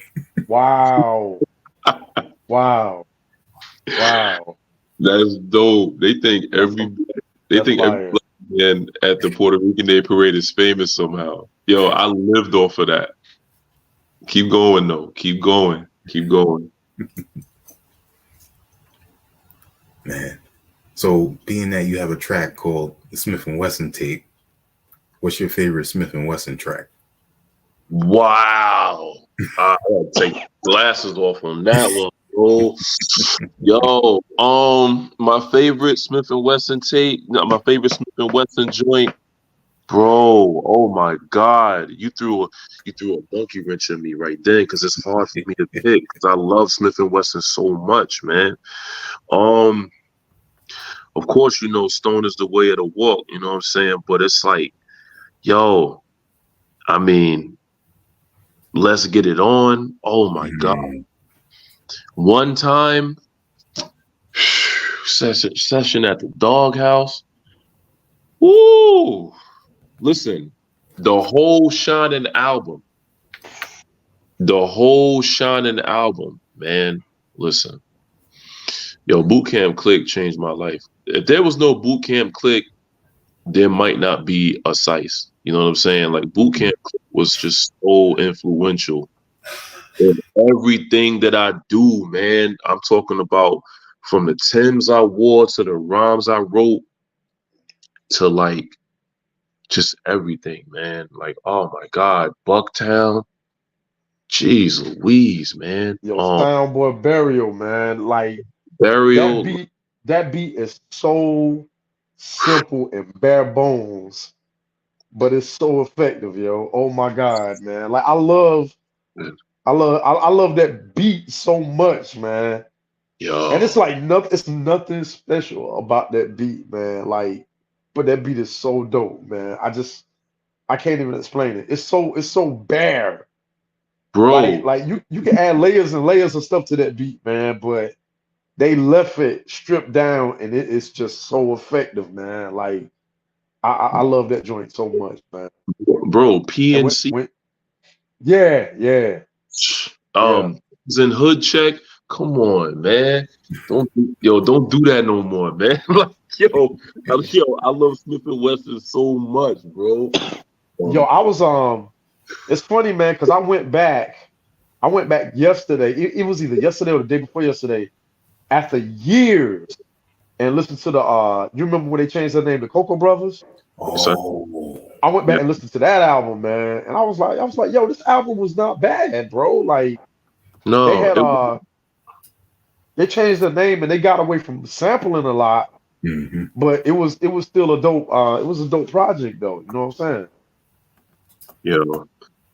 Wow. Wow. That's dope. They think every man at the Puerto Rican Day Parade is famous somehow. I lived off of that. Keep going though. Keep going. Man. So being that you have a track called the Smith & Wesson tape, what's your favorite Smith & Wesson track? Wow. I gotta take glasses off on that one. My favorite Smith & Wesson tape, my favorite Smith & Wesson joint, bro. Oh my God. You threw a monkey wrench in me right then, because it's hard for me to pick, because I love Smith & Wesson so much, man. Of course, Stone is the way of the walk, you know what I'm saying? But it's like, let's get it on. Oh my God. One time, session at the doghouse. Woo! Listen, the whole Shining album, man. Listen, Boot Camp Click changed my life. If there was no Boot Camp Click, there might not be a Cice. You know what I'm saying? Like, Boot Camp Click was just so influential in everything that I do, man. I'm talking about from the Timbs I wore to the rhymes I wrote to like just everything, man. Like, oh my God, Bucktown. Jeez Louise, man. Soundboy Burial, man. Like, Burial. That beat is so simple and bare bones, but it's so effective, yo. Oh my God, man. Like, I love that beat so much, man. And it's like nothing special about that beat, man. Like, but that beat is so dope, man. I can't even explain it. It's so bare. bro. Like you can add layers and layers of stuff to that beat, man. But they left it stripped down, and it's just so effective, man. Like I love that joint so much, man. Bro, And PNC. yeah. In Hood Check. Come on, man. Don't do that no more, man. Like, I love Smith and Wesson so much, bro. Yo, I was it's funny, man, because I went back yesterday. It was either yesterday or the day before yesterday, after years, and listened to the you remember when they changed their name to Cocoa Brothers? Oh, I went back and listened to that album, man, and I was like, yo, this album was not bad, bro. Like they had they changed the name and they got away from sampling a lot, but it was still a dope it was a dope project though. You know what I'm saying? Yeah.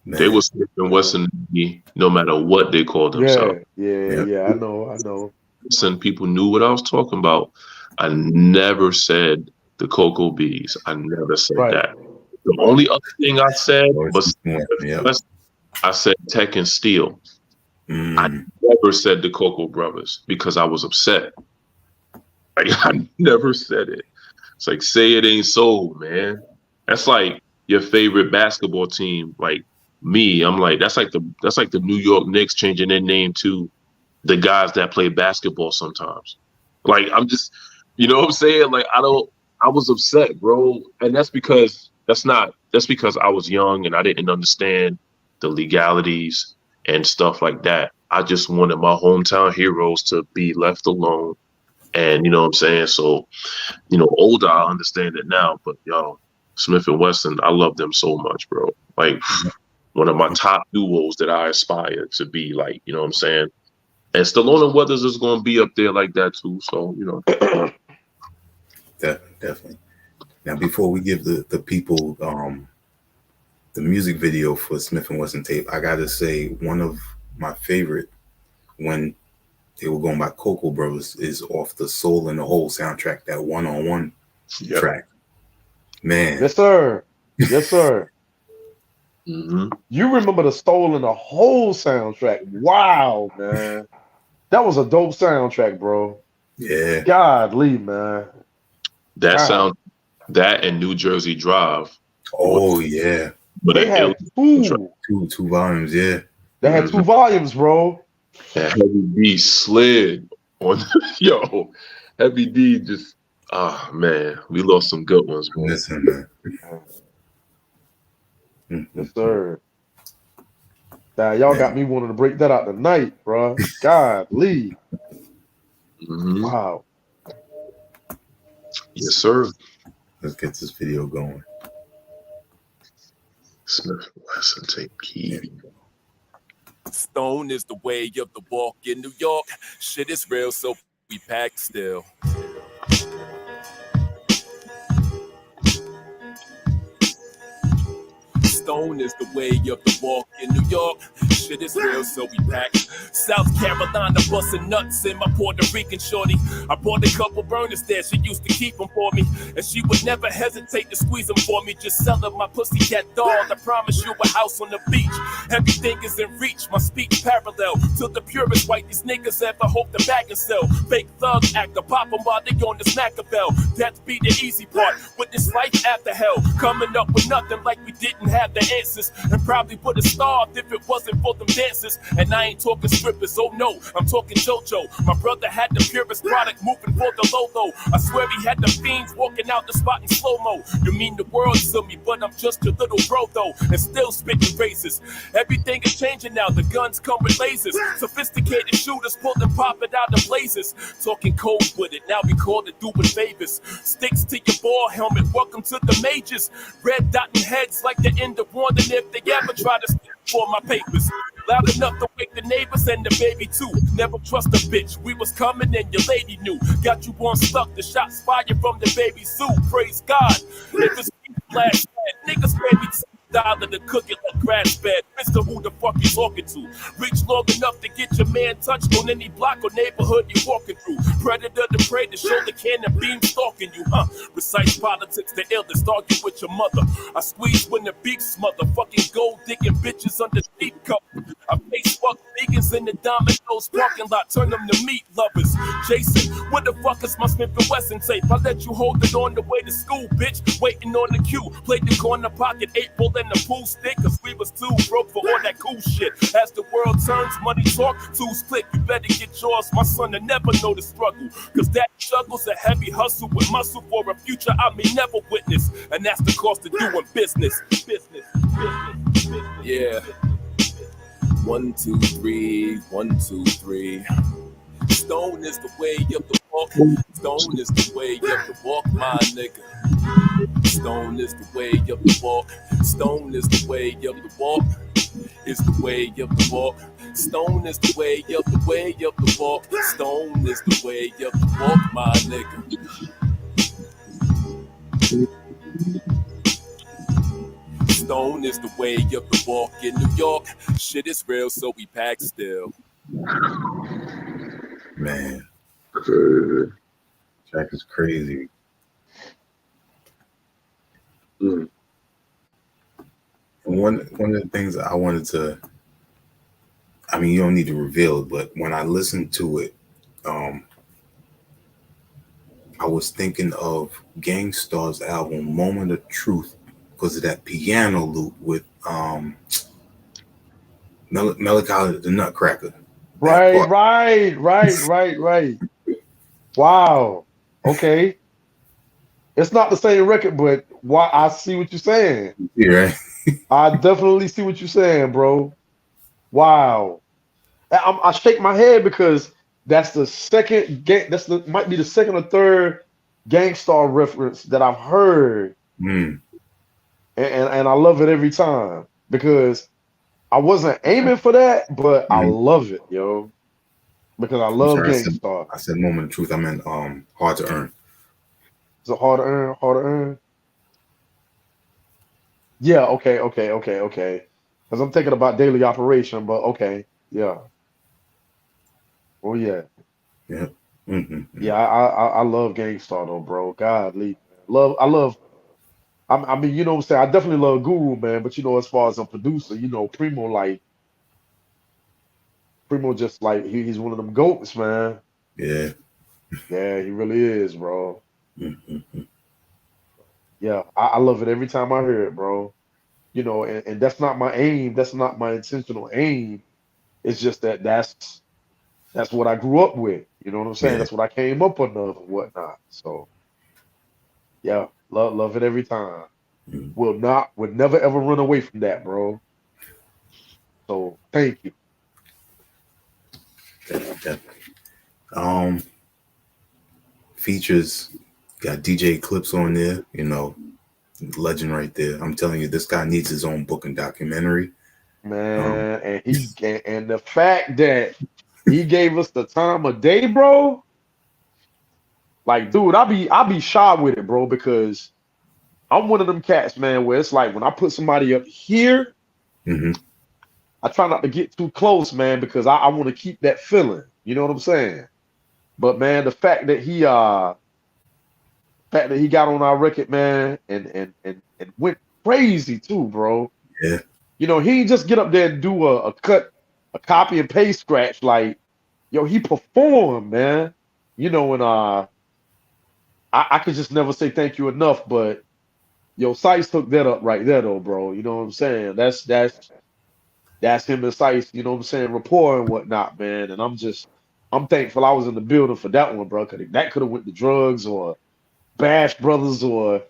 Man. They was Smith and Wesson no matter what they called themselves. Yeah. I know. Some people knew what I was talking about. I never said the Cocoa Bees. I never said that. The only other thing I said was I said Tech and Steel. I never said the Cocoa Brothers because I was upset. Like I never said it. It's like, say it ain't so, man. That's like your favorite basketball team. Like me, I'm like, that's like the New York Knicks changing their name to the guys that play basketball sometimes. Like I'm just, you know what I'm saying? Like I was upset, bro. And that's because I was young and I didn't understand the legalities and stuff like that. I just wanted my hometown heroes to be left alone. And you know what I'm saying? So, older, I understand it now, but Smith and Wesson, I love them so much, bro. Like one of my top duos that I aspire to be like, you know what I'm saying? And Stallone and Weathers is going to be up there like that too. So, Definitely. Now, before we give the people the music video for Smith and Wesson tape, I got to say one of my favorite when they were going by Cocoa Brothers is off the Soul in the Hole soundtrack, that one-on-one track. Man. Yes, sir. Mm-hmm. You remember the Soul in the Hole soundtrack? Wow, man. That was a dope soundtrack, bro. Yeah. Godly, man. That and New Jersey Drive. Oh, yeah. But they had two volumes, yeah. They had 2 volumes, bro. That Heavy D slid on Heavy D just man, we lost some good ones, bro. Listen, man. Yes, sir. Now y'all got me wanting to break that out tonight, bro. Godly. Mm-hmm. Wow. Yes, sir. Let's get this video going. Smith Wesson tape key. Stone is the way of the walk in New York. Shit is real, so we pack still. Stone is the way of the walk in New York. Shit is real, so we pack. South Carolina busting nuts in my Puerto Rican shorty. I bought a couple burners there, she used to keep them for me. And she would never hesitate to squeeze them for me. Just sell her my pussycat doll. I promise you a house on the beach. Everything is in reach, my speech parallel to the purest white these niggas ever hope to bag and sell. Fake thug actor, pop them while they on this Machiavel. Death be the easy part, with this life after hell. Coming up with nothing like we didn't have the answers. And probably would have starved if it wasn't for them dancers. And I ain't talking strippers, oh no, I'm talking JoJo. My brother had the purest product moving for the low. I swear he had the fiends walking out the spot in slow-mo. You mean the world to me, but I'm just your little bro though. And still spitting razors. Everything is changing now, the guns come with lasers. Sophisticated shooters pull and pop it out of blazers. Talking cold with it, now we call it doing favors. Sticks to your ball helmet, welcome to the majors. Red dotting heads like the end of wondering if they ever try to steal for my papers. Loud enough to wake the neighbors and the baby too. Never trust a bitch, we was coming and your lady knew. Got you on stuck, the shots fired from the baby zoo. Praise God, if it's flash bad, niggas pay me $1 to cook it like grass bed. to who the fuck you talking to. Reach long enough to get your man touched on any block or neighborhood you walking through. Predator to prey, the shoulder cannon beam stalking you, huh? Precyce Politix, the illest, argue with your mother. I squeeze when the beef smother, fucking gold digging bitches under deep cup. I face fuck vegans in the Domino's parking lot, turn them to meat lovers. Jason, what the fuck is my Smith & Wesson tape? I let you hold it on the way to school, bitch. Waiting on the queue, played the corner pocket, 8-ball and the pool stick, cause we was too broke for all that cool shit. As the world turns, money talk, tools click, you better get yours. My son will never know the struggle, cause that struggle's a heavy hustle with muscle for a future I may never witness. And that's the cost of doing business. Yeah. 1, 2, 3, 1, 2, 3. Stone is the way of the walk. Stone is the way of the walk, my nigga. Stone is the way of the walk. Stone is the way of the walk. Is the way of the walk. Stone is the way of the walk. Stone is the way of the walk, my nigga. Stone is the way of the walk in New York. Shit is real, so we pack still. Man, Jack is crazy. Mm. And one of the things I wanted to, I mean, you don't need to reveal it, but when I listened to it, I was thinking of Gangstar's album Moment of Truth because of that piano loop with Melancholy the Nutcracker. Right. Wow. Okay. It's not the same record, but why I see what you're saying. Yeah, right. I definitely see what you're saying, bro. Wow. I shake my head because that's the second might be the second or third Gangstar reference that I've heard. Mm. And I love it every time because I wasn't aiming for that, but I love it, yo. Because I love Gangstar. I said Moment of Truth. I meant Hard to Earn. Is it hard to earn? Hard to earn? Yeah, okay. Because I'm thinking about Daily Operation, but okay, yeah. Oh yeah. Yeah. Yeah, I love Gangstar though, bro. Godly. I mean, you know what I'm saying? I definitely love Guru, man, but you know, as far as a producer, you know, Primo just like he's one of them goats, man. Yeah. Yeah, he really is, bro. Mm-hmm. Yeah, I love it every time I hear it, bro. You know, and that's not my aim. That's not my intentional aim. It's just that's what I grew up with. You know what I'm saying? Yeah. That's what I came up under and whatnot. So yeah, love it every time. Would never ever run away from that, bro. So thank you. Definitely. Features got DJ Clips on there, you know, legend right there. I'm telling you, this guy needs his own book and documentary. Man, and the fact that he gave us the time of day, bro. Like, dude, I be shy with it, bro, because I'm one of them cats, man, where it's like when I put somebody up here, I try not to get too close, man, because I want to keep that feeling. You know what I'm saying? But man, the fact that he got on our record, man, and went crazy too, bro. Yeah. You know, he didn't just get up there and do a copy and paste scratch. Like, yo, he performed, man. You know, and I could just never say thank you enough. But yo, Sice took that up right there, though, bro. You know what I'm saying? That's him and Sice. You know what I'm saying? Rapport and whatnot, man. And I'm thankful I was in the building for that one, bro. Cause that could have went to drugs or Bash Brothers or,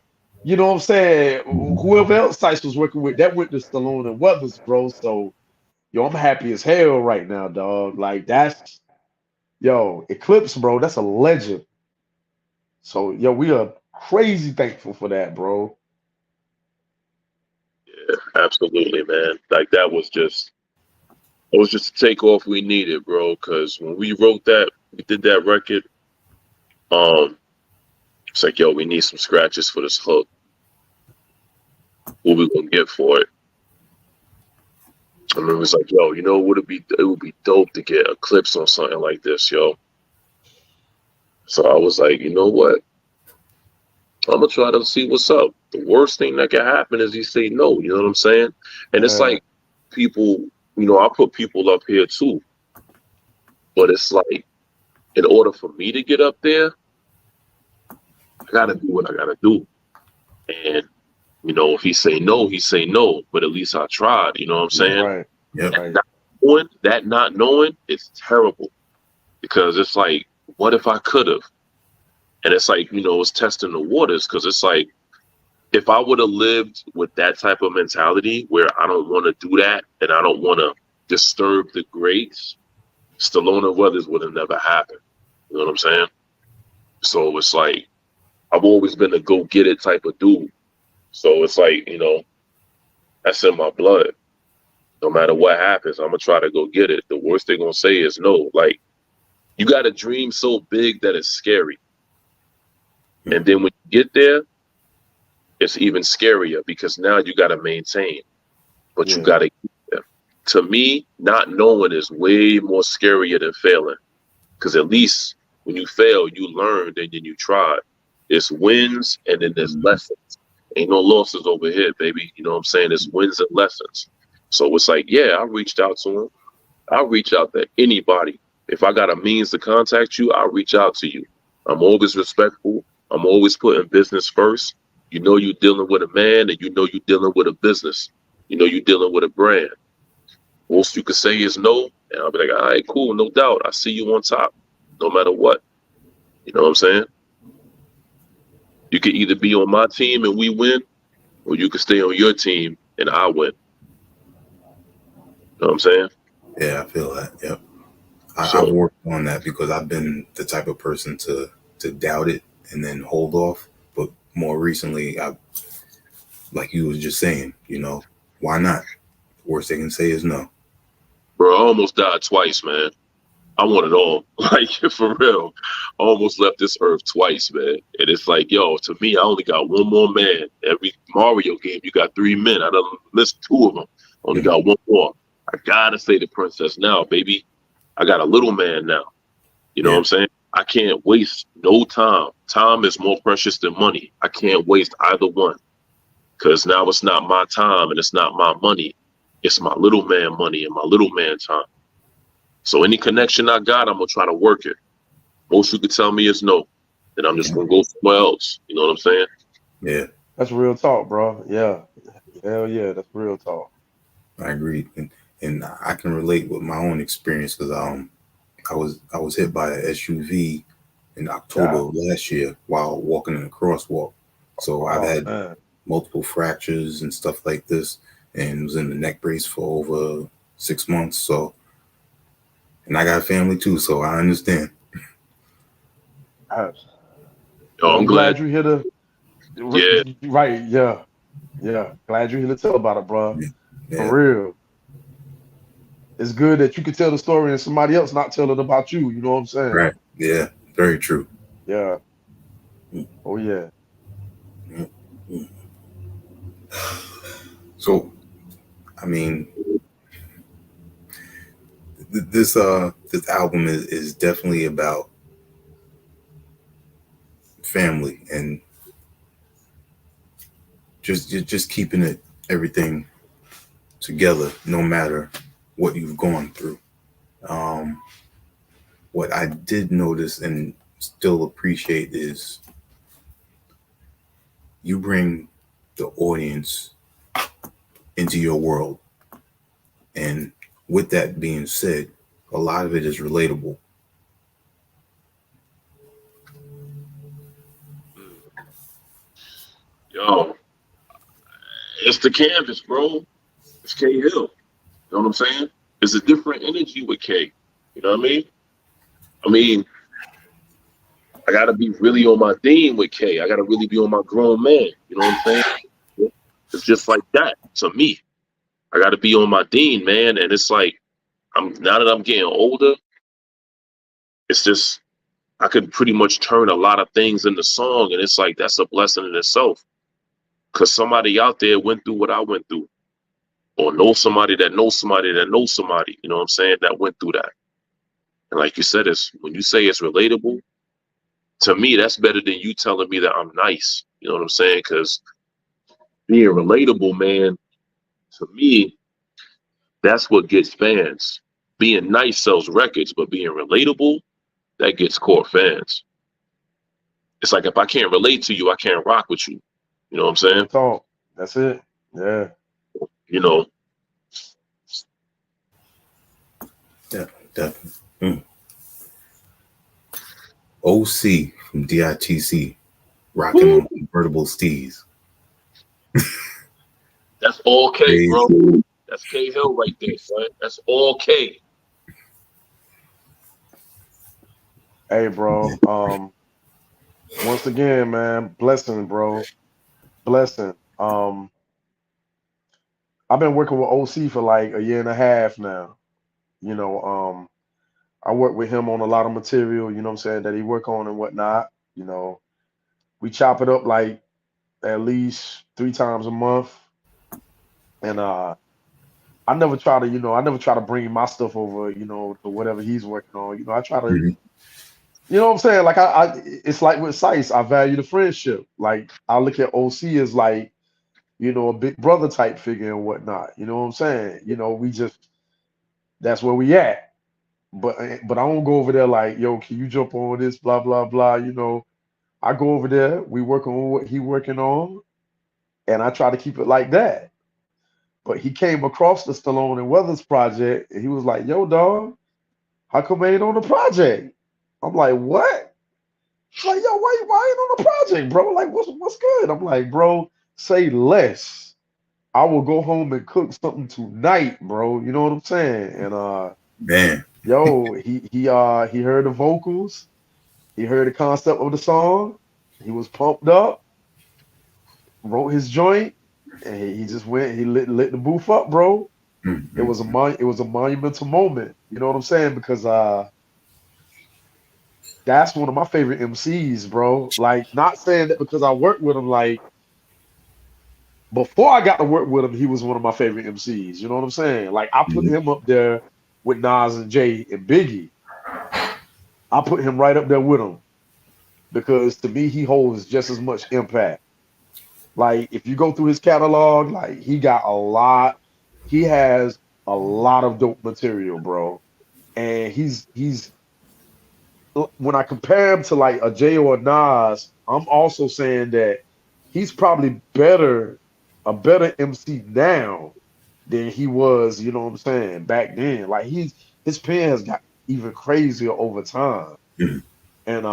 you know what I'm saying? Whoever else Sice was working with, that went to Stallone and Weathers, bro. So, yo, I'm happy as hell right now, dog. Like, Eclipse, bro, that's a legend. So, yo, we are crazy thankful for that, bro. Yeah, absolutely, man. Like that was just the takeoff we needed, bro. Because when we wrote that, we did that record. It's like, yo, we need some scratches for this hook. What we gonna get for it? I remember it's like, yo, you know, it would be dope to get Eclipse on something like this, yo. So I was like, you know what? I'm gonna try to see what's up. The worst thing that can happen is he say no. You know what I'm saying? And it's Yeah, like people, you know, I put people up here too, but it's like in order for me to get up there, I gotta do what I gotta do. And you know, if he say no, he say no. But at least I tried. You know what I'm Yeah. saying? right, Yep. And right. that not knowing is terrible because it's like, what if I could have? And it's like, you know, it's testing the waters because it's like, if I would have lived with that type of mentality where I don't want to do that and I don't want to disturb the greats, Stallone Brothers would have never happened. You know what I'm saying? So it's like, I've always been a go get it type of dude. So it's like, you know, that's in my blood. No matter what happens, I'm gonna try to go get it. The worst they're gonna say is no. Like, you got a dream so big that it's scary. And then when you get there, it's even scarier because now you got to maintain, but you Yeah, got to. To me, not knowing is way more scarier than failing because at least when you fail, you learned and then you tried. It's wins and then there's lessons. Ain't no losses over here, baby. You know what I'm saying? It's wins and lessons. So it's like, yeah, I reached out to him. I'll reach out to anybody. If I got a means to contact you, I'll reach out to you. I'm always respectful. I'm always putting business first. You know you're dealing with a man and you know you're dealing with a business. You know you're dealing with a brand. Most you could say is no, and I'll be like, all right, cool, no doubt. I see you on top, no matter what. You know what I'm saying? You could either be on my team and we win, or you could stay on your team and I win. You know what I'm saying? Yeah, I feel that. Yep. I've So, worked on that because I've been the type of person to doubt it and then hold off. But more recently, I like you was just saying, you know, why not? Worst they can say is no. bro, I almost died twice, man. I want it all. Like, for real. I almost left this earth twice, man. And it's like, yo, to me, I only got one more man. Every Mario game, you got 3 men. I done missed 2 of them. Only Mhm. got one more. I gotta say the princess now, baby. I got a little man now. You know what Yeah, I'm saying? I can't waste no time. Time is more precious than money. I can't waste either one. Because now it's not my time and it's not my money. It's my little man money and my little man time. So any connection I got, I'm gonna try to work it. Most you could tell me is no. Then I'm just gonna go somewhere else. You know what I'm saying? yeah, that's real talk, bro. Yeah, hell yeah, that's real talk. I agree, and I can relate with my own experience because I was hit by a SUV in October God, of last year while walking in a crosswalk. So I've oh had man, multiple fractures and stuff like this, and was in the neck brace for over 6 months. So, and I got a family too, so I understand. I- Yo, well, I'm I'm glad. glad you're here to. Yeah, Right, yeah, yeah. Glad you're here to tell about it, bro. Yeah, For yeah, real. It's good that you can tell the story and somebody else not tell it about you. You know what I'm saying? right, yeah, very true. Yeah. Mm, Oh yeah. mm, mm. So, I mean, this album is definitely about family and just keeping it everything together, no matter what you've gone through. Um, what I did notice and still appreciate is you bring the audience into your world. And with that being said, a lot of it is relatable. yo, it's the canvas, bro. It's K Hill. You know what I'm saying? It's a different energy with K. You know what I mean? I mean, I gotta be really on my theme with K. I gotta really be on my grown man. You know what I'm saying? It's just like that to me. I gotta be on my dean, man. And it's like I'm now that I'm getting older, it's just I could pretty much turn a lot of things into song, and it's like that's a blessing in itself. Cause somebody out there went through what I went through, or know somebody that knows somebody that knows somebody, you know what I'm saying, that went through that. And like you said, it's when you say it's relatable, to me, that's better than you telling me that I'm nice. You know what I'm saying? Because being relatable, man, to me, that's what gets fans. Being nice sells records, but being relatable, that gets core fans. It's like if I can't relate to you, I can't rock with you. You know what I'm saying? Talk. That's it. Yeah. You know, Definitely. OC from DITC rocking on convertible steez. that's all K, Crazy. bro. That's K Hill right there, son. That's all K. Hey, bro. Once again, man, blessing, bro. Blessing. I've been working with OC for like a year and a half now. You know, I work with him on a lot of material, you know what I'm saying, that he work on and whatnot. You know, we chop it up like at least 3 times a month. And I never try to, I never try to bring my stuff over, to whatever he's working on. You know, I try to, Mhm. you know what I'm saying? Like it's like with Sice, I value the friendship. Like I look at OC as like, a big brother type figure and whatnot. You know what I'm saying? That's where we at. But I don't go over there like, yo, can you jump on this? Blah blah blah. I go over there. We work on what he working on, and I try to keep it like that. But he came across the Stallone and Weathers project, and he was like, yo, dog, how come I ain't on the project? I'm like, what? He's like, yo, why ain't on the project, bro? Like, what's good? I'm like, bro, say less. I will go home and cook something tonight, bro. You know what I'm saying? And Man. yo, he heard the vocals, he heard the concept of the song, he was pumped up, wrote his joint, and he just went, he lit the booth up, bro. It was a monumental moment. You know what I'm saying? Because that's one of my favorite MCs, bro. Like, not saying that because I worked with him, like before I got to work with him, he was one of my favorite MCs. You know what I'm saying? Like, I put him up there with Nas and Jay and Biggie. I put him right up there with him because to me, he holds just as much impact. Like, if you go through his catalog, like he has a lot of dope material, bro. And he's when I compare him to like a Jay or a Nas, I'm also saying that he's probably a better MC now than he was, you know what I'm saying, back then. Like his pen has got even crazier over time. Mhm. And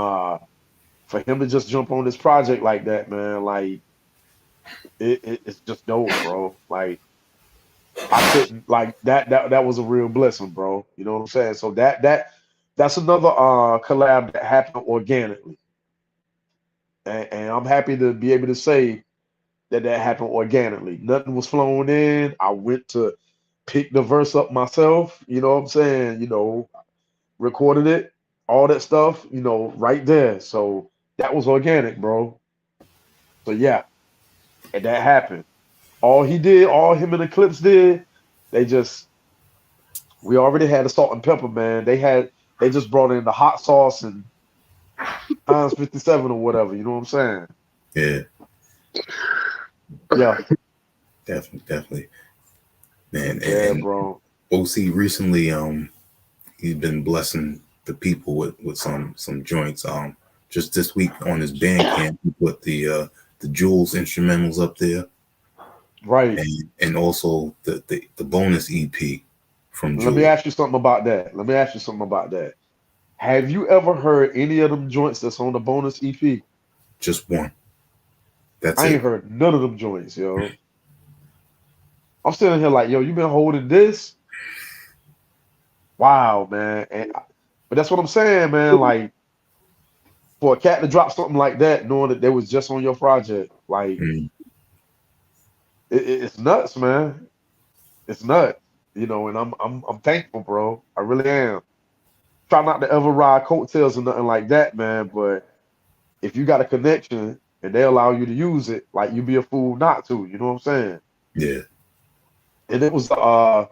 for him to just jump on this project like that, man, like it's just dope, bro. Like I couldn't like that was a real blessing, bro. You know what I'm saying? So that's another collab that happened organically. And I'm happy to be able to say that happened organically. Nothing was flown in. I went to pick the verse up myself, you know what I'm saying? Recorded it, all that stuff, right there. So that was organic, bro. So yeah, and that happened. All him and the Clips did, they just we already had the salt and pepper, man. They just brought in the hot sauce and Heinz 57 or whatever, you know what I'm saying? Yeah, Yeah. definitely. Man, Yeah, and bro. OC recently, he's been blessing the people with some joints. Just this week on his Bandcamp, he put the Jules instrumentals up there, Right. and also the bonus EP from Let me Jules. ask you something about that. Have you ever heard any of them joints that's on the bonus EP? Just one. That's I it. ain't heard none of them joints, yo. I'm sitting here like, yo, you been holding this? Wow, man. But that's what I'm saying, man. Like, for a cat to drop something like that, knowing that they was just on your project, like, Mm, it's nuts, man. It's nuts, and I'm thankful, bro. I really am. Try not to ever ride coattails or nothing like that, man. But if you got a connection and they allow you to use it, like you be a fool not to. You know what I'm saying? yeah, And it was a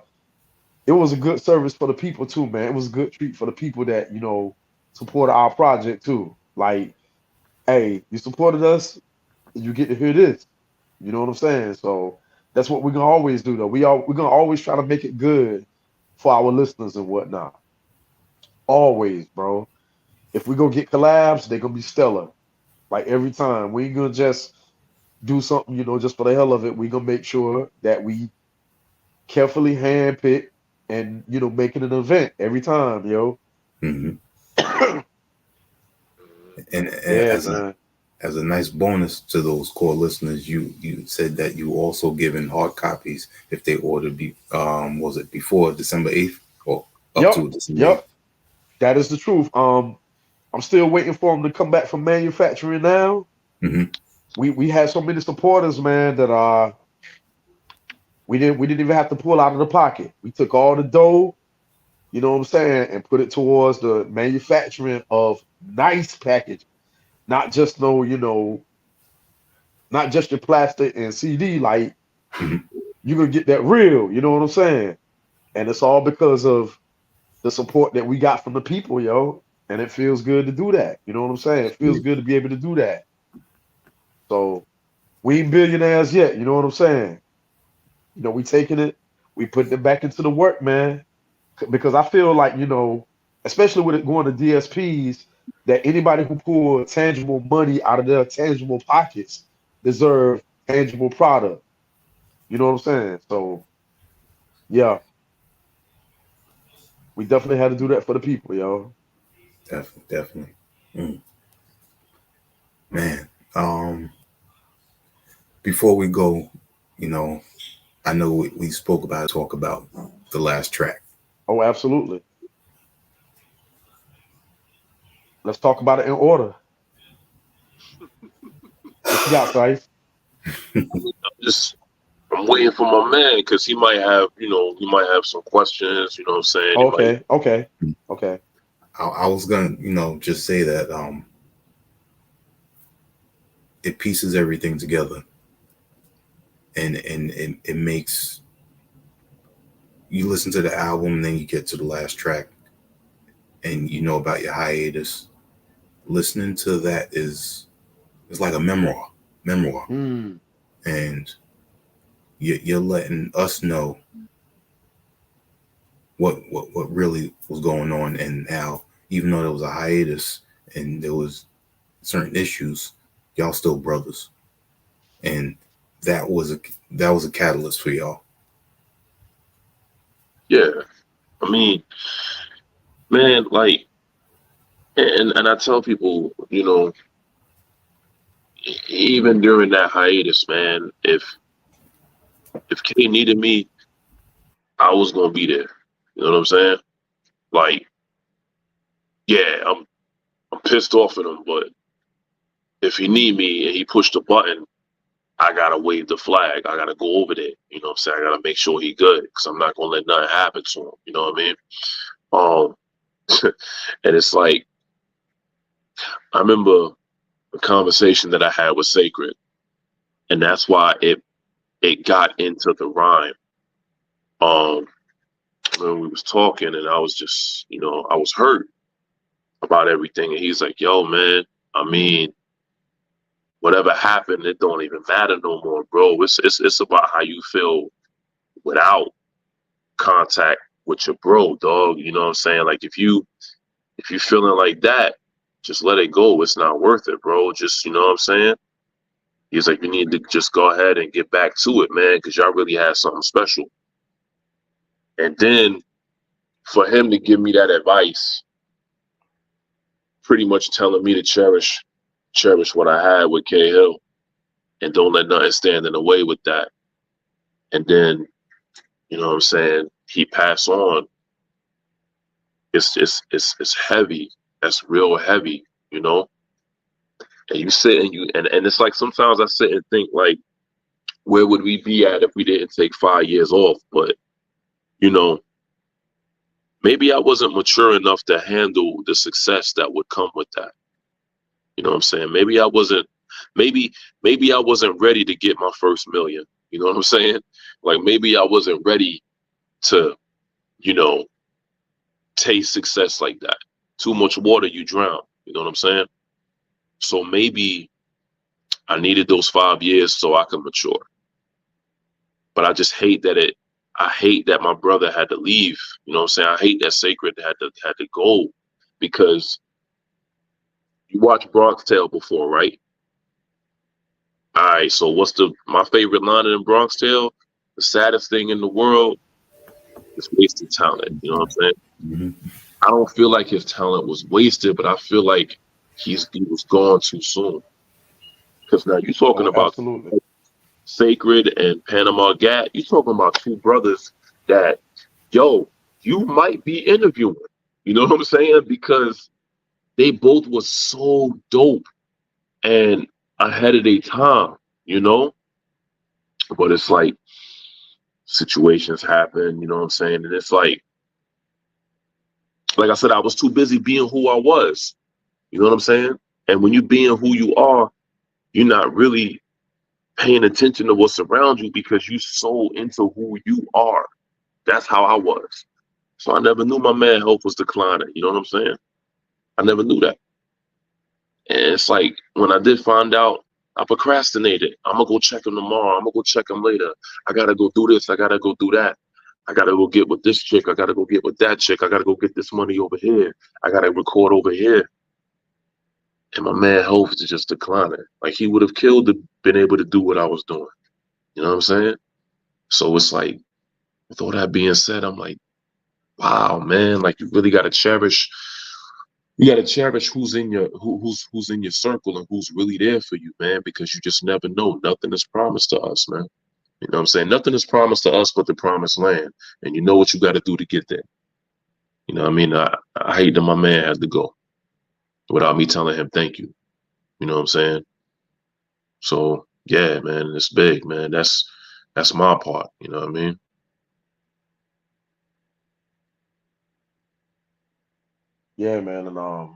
good service for the people too, man. It was a good treat for the people that, supported our project too. Like, hey, you supported us, you get to hear this. You know what I'm saying? So that's what we're gonna always do though. We're gonna always try to make it good for our listeners and whatnot. Always, bro. If we go get collabs, they're gonna be stellar. Like every time. We ain't gonna just do something, just for the hell of it. We're gonna make sure that we carefully handpick and make it an event every time, yo. hmm And Yeah, man. as a nice bonus to those core listeners, you said that you also given hard copies if they ordered was it before December 8th or up Yep, to December 8th? yep. That is the truth. I'm still waiting for them to come back from manufacturing now. hmm We had so many supporters, man, that we didn't even have to pull out of the pocket. We took all the dough, you know what I'm saying, and put it towards the manufacturing of nice packaging, not just not just your plastic and CD. Like hmm you're gonna get that real, you know what I'm saying? And it's all because of the support that we got from the people, yo. And it feels good to do that. You know what I'm saying? It feels Yeah, good to be able to do that. So we ain't billionaires yet, you know what I'm saying? We taking it, we putting it back into the work, man. Because I feel like, especially with it going to DSPs, that anybody who pull tangible money out of their tangible pockets deserve tangible product. You know what I'm saying? So yeah, we definitely had to do that for the people, yo. definitely. Mm, man. Before we go, you know, I know we spoke about talk about the last track. Oh, absolutely. Let's talk about it in order. What you got, Sice? Just I'm waiting for my man because he might have some questions. You know what I'm saying? He might. Okay, okay, okay. I was gonna, just say that it pieces everything together, and it makes you listen to the album, and then you get to the last track, and you know about your hiatus. Listening to that is like a memoir, Hmm. and you're letting us know what really was going on, and how even though there was a hiatus and there was certain issues, y'all still brothers, and that was a catalyst for y'all. Yeah, I mean, man, like, and I tell people, even during that hiatus, man, if K needed me, I was gonna be there. You know what I'm saying? Like, yeah, I'm pissed off at him, but if he need me and he pushed the button, I gotta wave the flag. I gotta go over there. You know what I'm saying? I gotta make sure he good because I'm not gonna let nothing happen to him. You know what I mean? And it's like I remember a conversation that I had with Sacred, and that's why it got into the rhyme. Um, when we was talking, and I was just, I was hurt about everything, and he's like, "Yo, man, I mean, whatever happened, it don't even matter no more, bro. It's about how you feel without contact with your bro, dog. You know what I'm saying? Like if you feeling like that, just let it go. It's not worth it, bro. Just you know what I'm saying? He's like, you need to just go ahead and get back to it, man, because y'all really had something special. And then for him to give me that advice, pretty much telling me to cherish what I had with K Hill and don't let nothing stand in the way with that. And then, you know what I'm saying, he passed on. It's heavy. That's real heavy, you know? And you sit and it's like sometimes I sit and think like, where would we be at if we didn't take 5 years off? But, maybe I wasn't mature enough to handle the success that would come with that. You know what I'm saying? Maybe I wasn't ready to get my first million. You know what I'm saying? Like maybe I wasn't ready to, you know, taste success like that. Too much water, you drown. You know what I'm saying? So maybe I needed those 5 years so I could mature. But I just hate that I hate that my brother had to leave. You know what I'm saying? I hate that Sacred had to go, because you watched Bronx Tale before, right? All right, so what's my favorite line in Bronx Tale? The saddest thing in the world is wasted talent. You know what I'm saying? Mm-hmm. I don't feel like his talent was wasted, but I feel like he was gone too soon. Because now you're talking Oh, about absolutely. Sacred and Panama Gat. You're talking about two brothers that, yo, you might be interviewing. You know what I'm saying? Because they both were so dope and ahead of their time, you know? But it's like situations happen, you know what I'm saying? And it's like I said, I was too busy being who I was. You know what I'm saying? And when you being who you are, you're not really paying attention to what's around you because you so into who you are. That's how I was. So I never knew my man health was declining. You know what I'm saying? I never knew that. And it's like when I did find out, I procrastinated. I'm gonna go check him tomorrow. I'm gonna go check him later. I gotta go do this. I gotta go do that. I gotta go get with this chick. I gotta go get with that chick. I gotta go get this money over here. I gotta record over here. And my man health is just declining. Like he would have killed to been able to do what I was doing. You know what I'm saying? So it's like, with all that being said, I'm like, wow, man, like you really gotta cherish. You gotta cherish who's in your who's in your circle and who's really there for you, man, because you just never know. Nothing is promised to us, man. You know what I'm saying? Nothing is promised to us but the promised land. And you know what you gotta do to get there. You know what I mean? I hate that my man had to go without me telling him thank you. You know what I'm saying? So yeah, man, it's big, man. That's my part. You know what I mean? Yeah, man. And I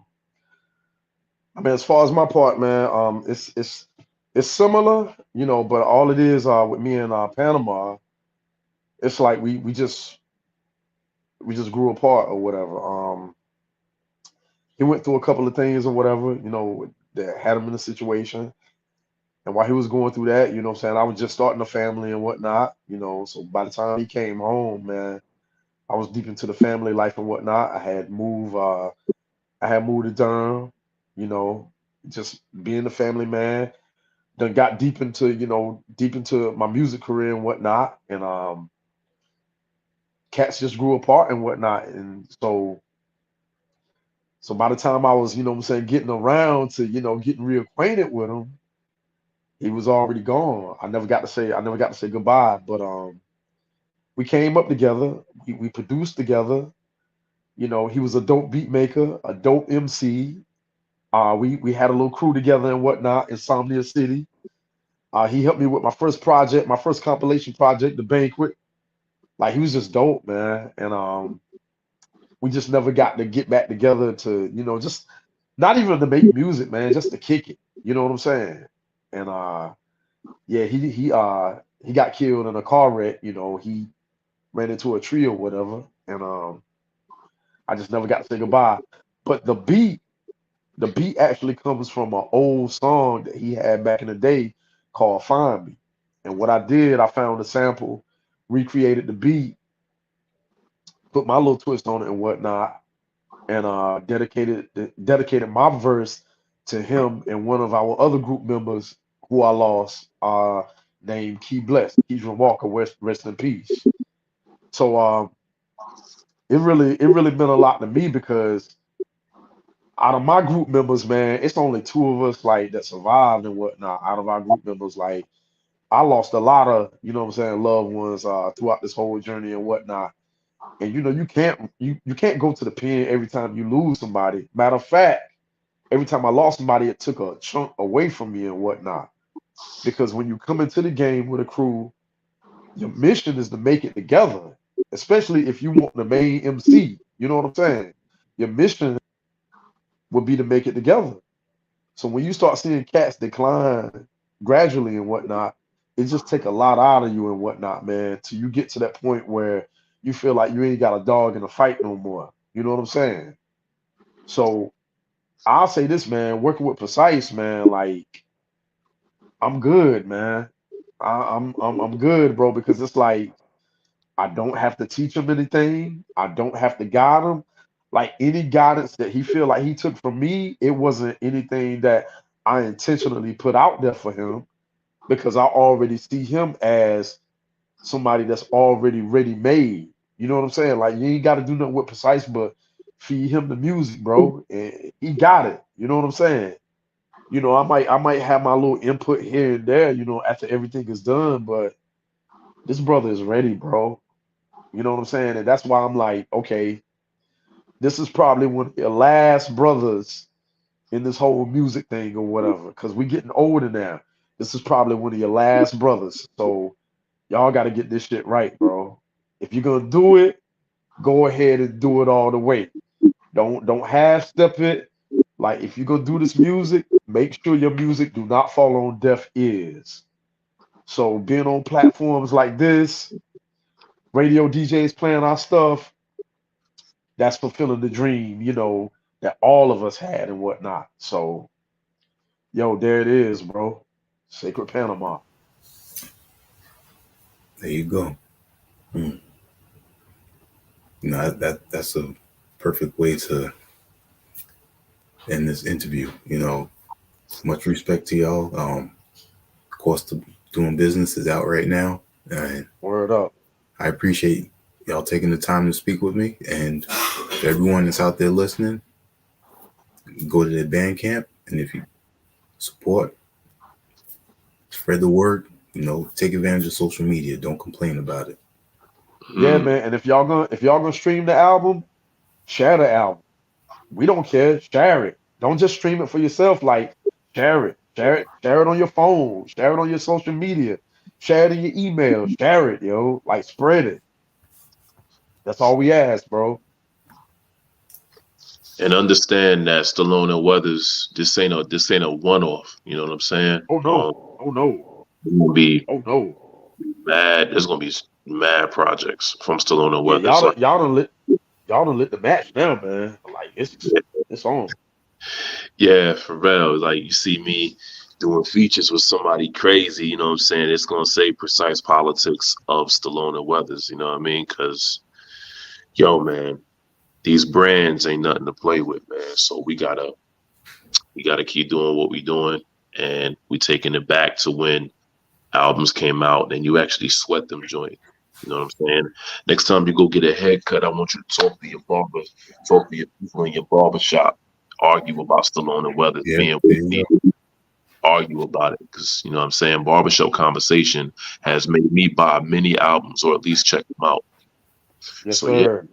mean, as far as my part, man, it's similar, you know, but all it is with me and Panama, it's like we just grew apart or whatever. He went through a couple of things or whatever, you know, that had him in a situation. And while he was going through that, you know what I'm saying, I was just starting a family and whatnot, you know. So by the time he came home, man, I was deep into the family life and whatnot. I had moved to Durham, you know, just being a family man. Then got deep into my music career and whatnot. And cats just grew apart and whatnot. And so by the time I was, you know what I'm saying, getting around to, getting reacquainted with him, he was already gone. I never got to say goodbye. But we came up together. We produced together. You know, he was a dope beat maker, a dope MC. We had a little crew together and whatnot, Insomnia City. He helped me with my first project, my first compilation project, The Banquet. Like he was just dope, man. And we just never got to get back together to, just not even to make music, man, just to kick it. You know what I'm saying? And yeah, he got killed in a car wreck. You know, he ran into a tree or whatever, and I just never got to say goodbye. But the beat actually comes from an old song that he had back in the day called "Find Me." And what I did, I found a sample, recreated the beat, put my little twist on it and whatnot, and dedicated my verse to him and one of our other group members who I lost, named Key Bless, Keysron Walker, rest in peace. So it really meant a lot to me because out of my group members, man, it's only two of us like that survived and whatnot. Out of our group members, like I lost a lot of, what I'm saying, loved ones throughout this whole journey and whatnot. And you can't go to the pen every time you lose somebody. Matter of fact, every time I lost somebody, it took a chunk away from me and whatnot. Because when you come into the game with a crew, your mission is to make it together. Especially if you want the main MC. You know what I'm saying? Your mission would be to make it together. So when you start seeing cats decline gradually and whatnot, it just take a lot out of you and whatnot, man, till you get to that point where you feel like you ain't got a dog in the fight no more. You know what I'm saying? So I'll say this, man, working with Precyce, man, like I'm good, man. I'm good, bro, because it's like I don't have to teach him anything. I don't have to guide him. Like any guidance that he feel like he took from me, it wasn't anything that I intentionally put out there for him because I already see him as somebody that's already ready made. You know what I'm saying? Like you ain't got to do nothing with Precise, but feed him the music, bro. And he got it. You know what I'm saying? You know, I might have my little input here and there, you know, after everything is done, but this brother is ready, bro. You know what I'm saying? And that's why I'm like, okay, this is probably one of your last brothers in this whole music thing or whatever, because we getting older now. This is probably one of your last brothers. So y'all got to get this shit right, bro. If you're gonna do it, go ahead and do it all the way. Don't half step it. Like if you're gonna do this music, make sure your music do not fall on deaf ears. So being on platforms like this, radio DJs playing our stuff, that's fulfilling the dream, you know, that all of us had and whatnot. So, yo, there it is, bro. Sacred Panama. There you go. You know, that's a perfect way to end this interview. You know, much respect to y'all. Cost of doing business is out right now, and Word up. I appreciate y'all taking the time to speak with me. And for everyone that's out there listening, go to the Bandcamp, and if you support, spread the word. You know, take advantage of social media. Don't complain about it. Yeah, Mm. man. And if y'all gonna stream the album, share the album. We don't care. Share it. Don't just stream it for yourself. Like share it. Share it. Share it on your phone. Share it on your social media. Share it in your email. Share it, yo. Like spread it. That's all we ask, bro. And understand that Stallone and Weathers, this ain't a one off. You know what I'm saying? Oh no. Oh no. It's gonna be Oh no. mad. There's gonna be mad projects from Stallone and Yeah, Weathers. Like, y'all done lit the match now, man. Like it's on. yeah, for real. Like you see me doing features with somebody crazy. You know what I'm saying? It's gonna say Precise Politics of Stallone and Weathers. You know what I mean? Because yo, man, these brands ain't nothing to play with, man. So we gotta keep doing what we doing, and we taking it back to when albums came out and you actually sweat them joints. You know what I'm saying? Next time you go get a haircut, I want you to talk to your barber, talk to your people in your barber shop, argue about Stallone and Weathers Yeah, being there what you you go. need, argue about it. Because, you know what I'm saying? Barbershop conversation has made me buy many albums or at least check them out. Yes, So, yeah, sir.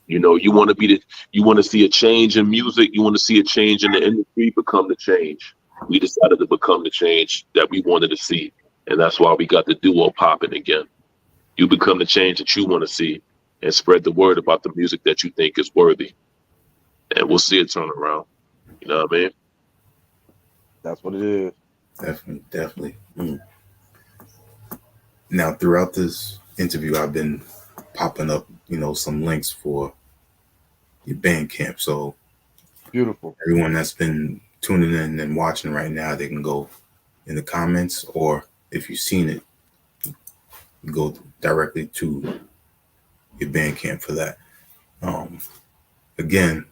you know, you want to see a change in music, you want to see a change in the industry, become the change. We decided to become the change that we wanted to see. And that's why we got the duo popping again. You become the change that you want to see and spread the word about the music that you think is worthy. And we'll see it turn around. You know what I mean? That's what it is. Definitely. Now, throughout this interview, I've been popping up, you know, some links for your Bandcamp. So Beautiful. everyone that's been tuning in and watching right now, they can go in the comments, or if you've seen it, go directly to your Bandcamp for that. Again,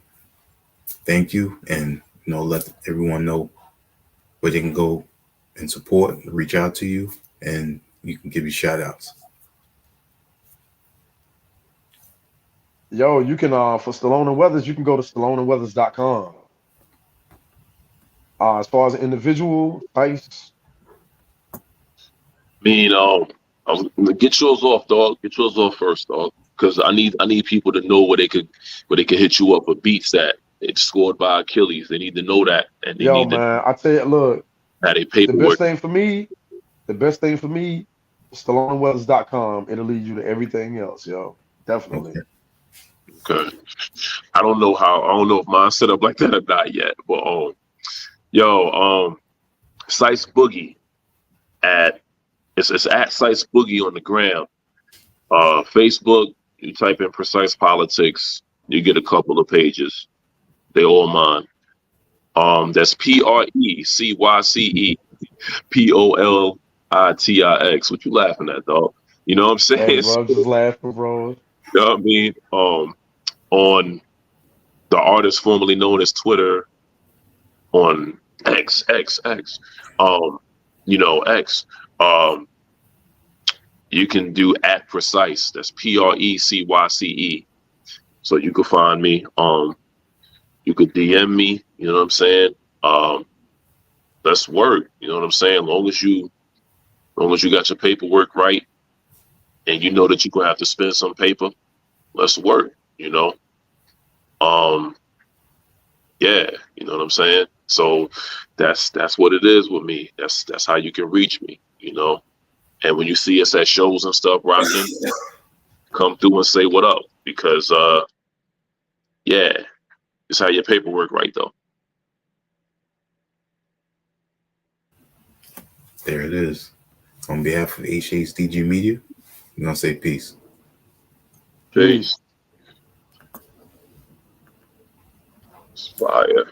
thank you, and you know, let everyone know where they can go and support, reach out to you, and you can give you shout outs. Yo, you can for Stallone and Weathers, you can go to StalloneandWeathers.com. As far as an individual, Tice, I mean, get yours off, dog. Get yours off first, dog. Because I need people to know where they could hit you up for beats that it's scored by Achilles. They need to know that, and they yo, need to man, I tell you, look, have their the best paperwork. thing for me, StalloneandWeathers.com. It'll lead you to everything else, yo. Definitely. Okay. Okay. I don't know if mine's set up like that or not yet. But Sice Boogie at It's at Sites Boogie on the gram. Facebook, you type in Precyce Politix, you get a couple of pages. They all mine. That's PRECYCE POLITIX. What you laughing at, dog? You know what I'm Hey, saying? bro, I'm just laughing, bro. You know what I mean? On the artist formerly known as Twitter, on X, X. You can do at Precyce. That's PRECYCE. So you can find me. You could DM me. You know what I'm saying? Let's work. You know what I'm saying? Long as you got your paperwork right, and you know that you're gonna have to spend some paper, let's work. You know. Yeah. You know what I'm saying? So that's what it is with me. That's how you can reach me. You know. And when you see us at shows and stuff rocking, come through and say what up, because yeah, it's how your paperwork right though. There it is. On behalf of HHDG Media, I'm gonna say peace. Peace. It's fire.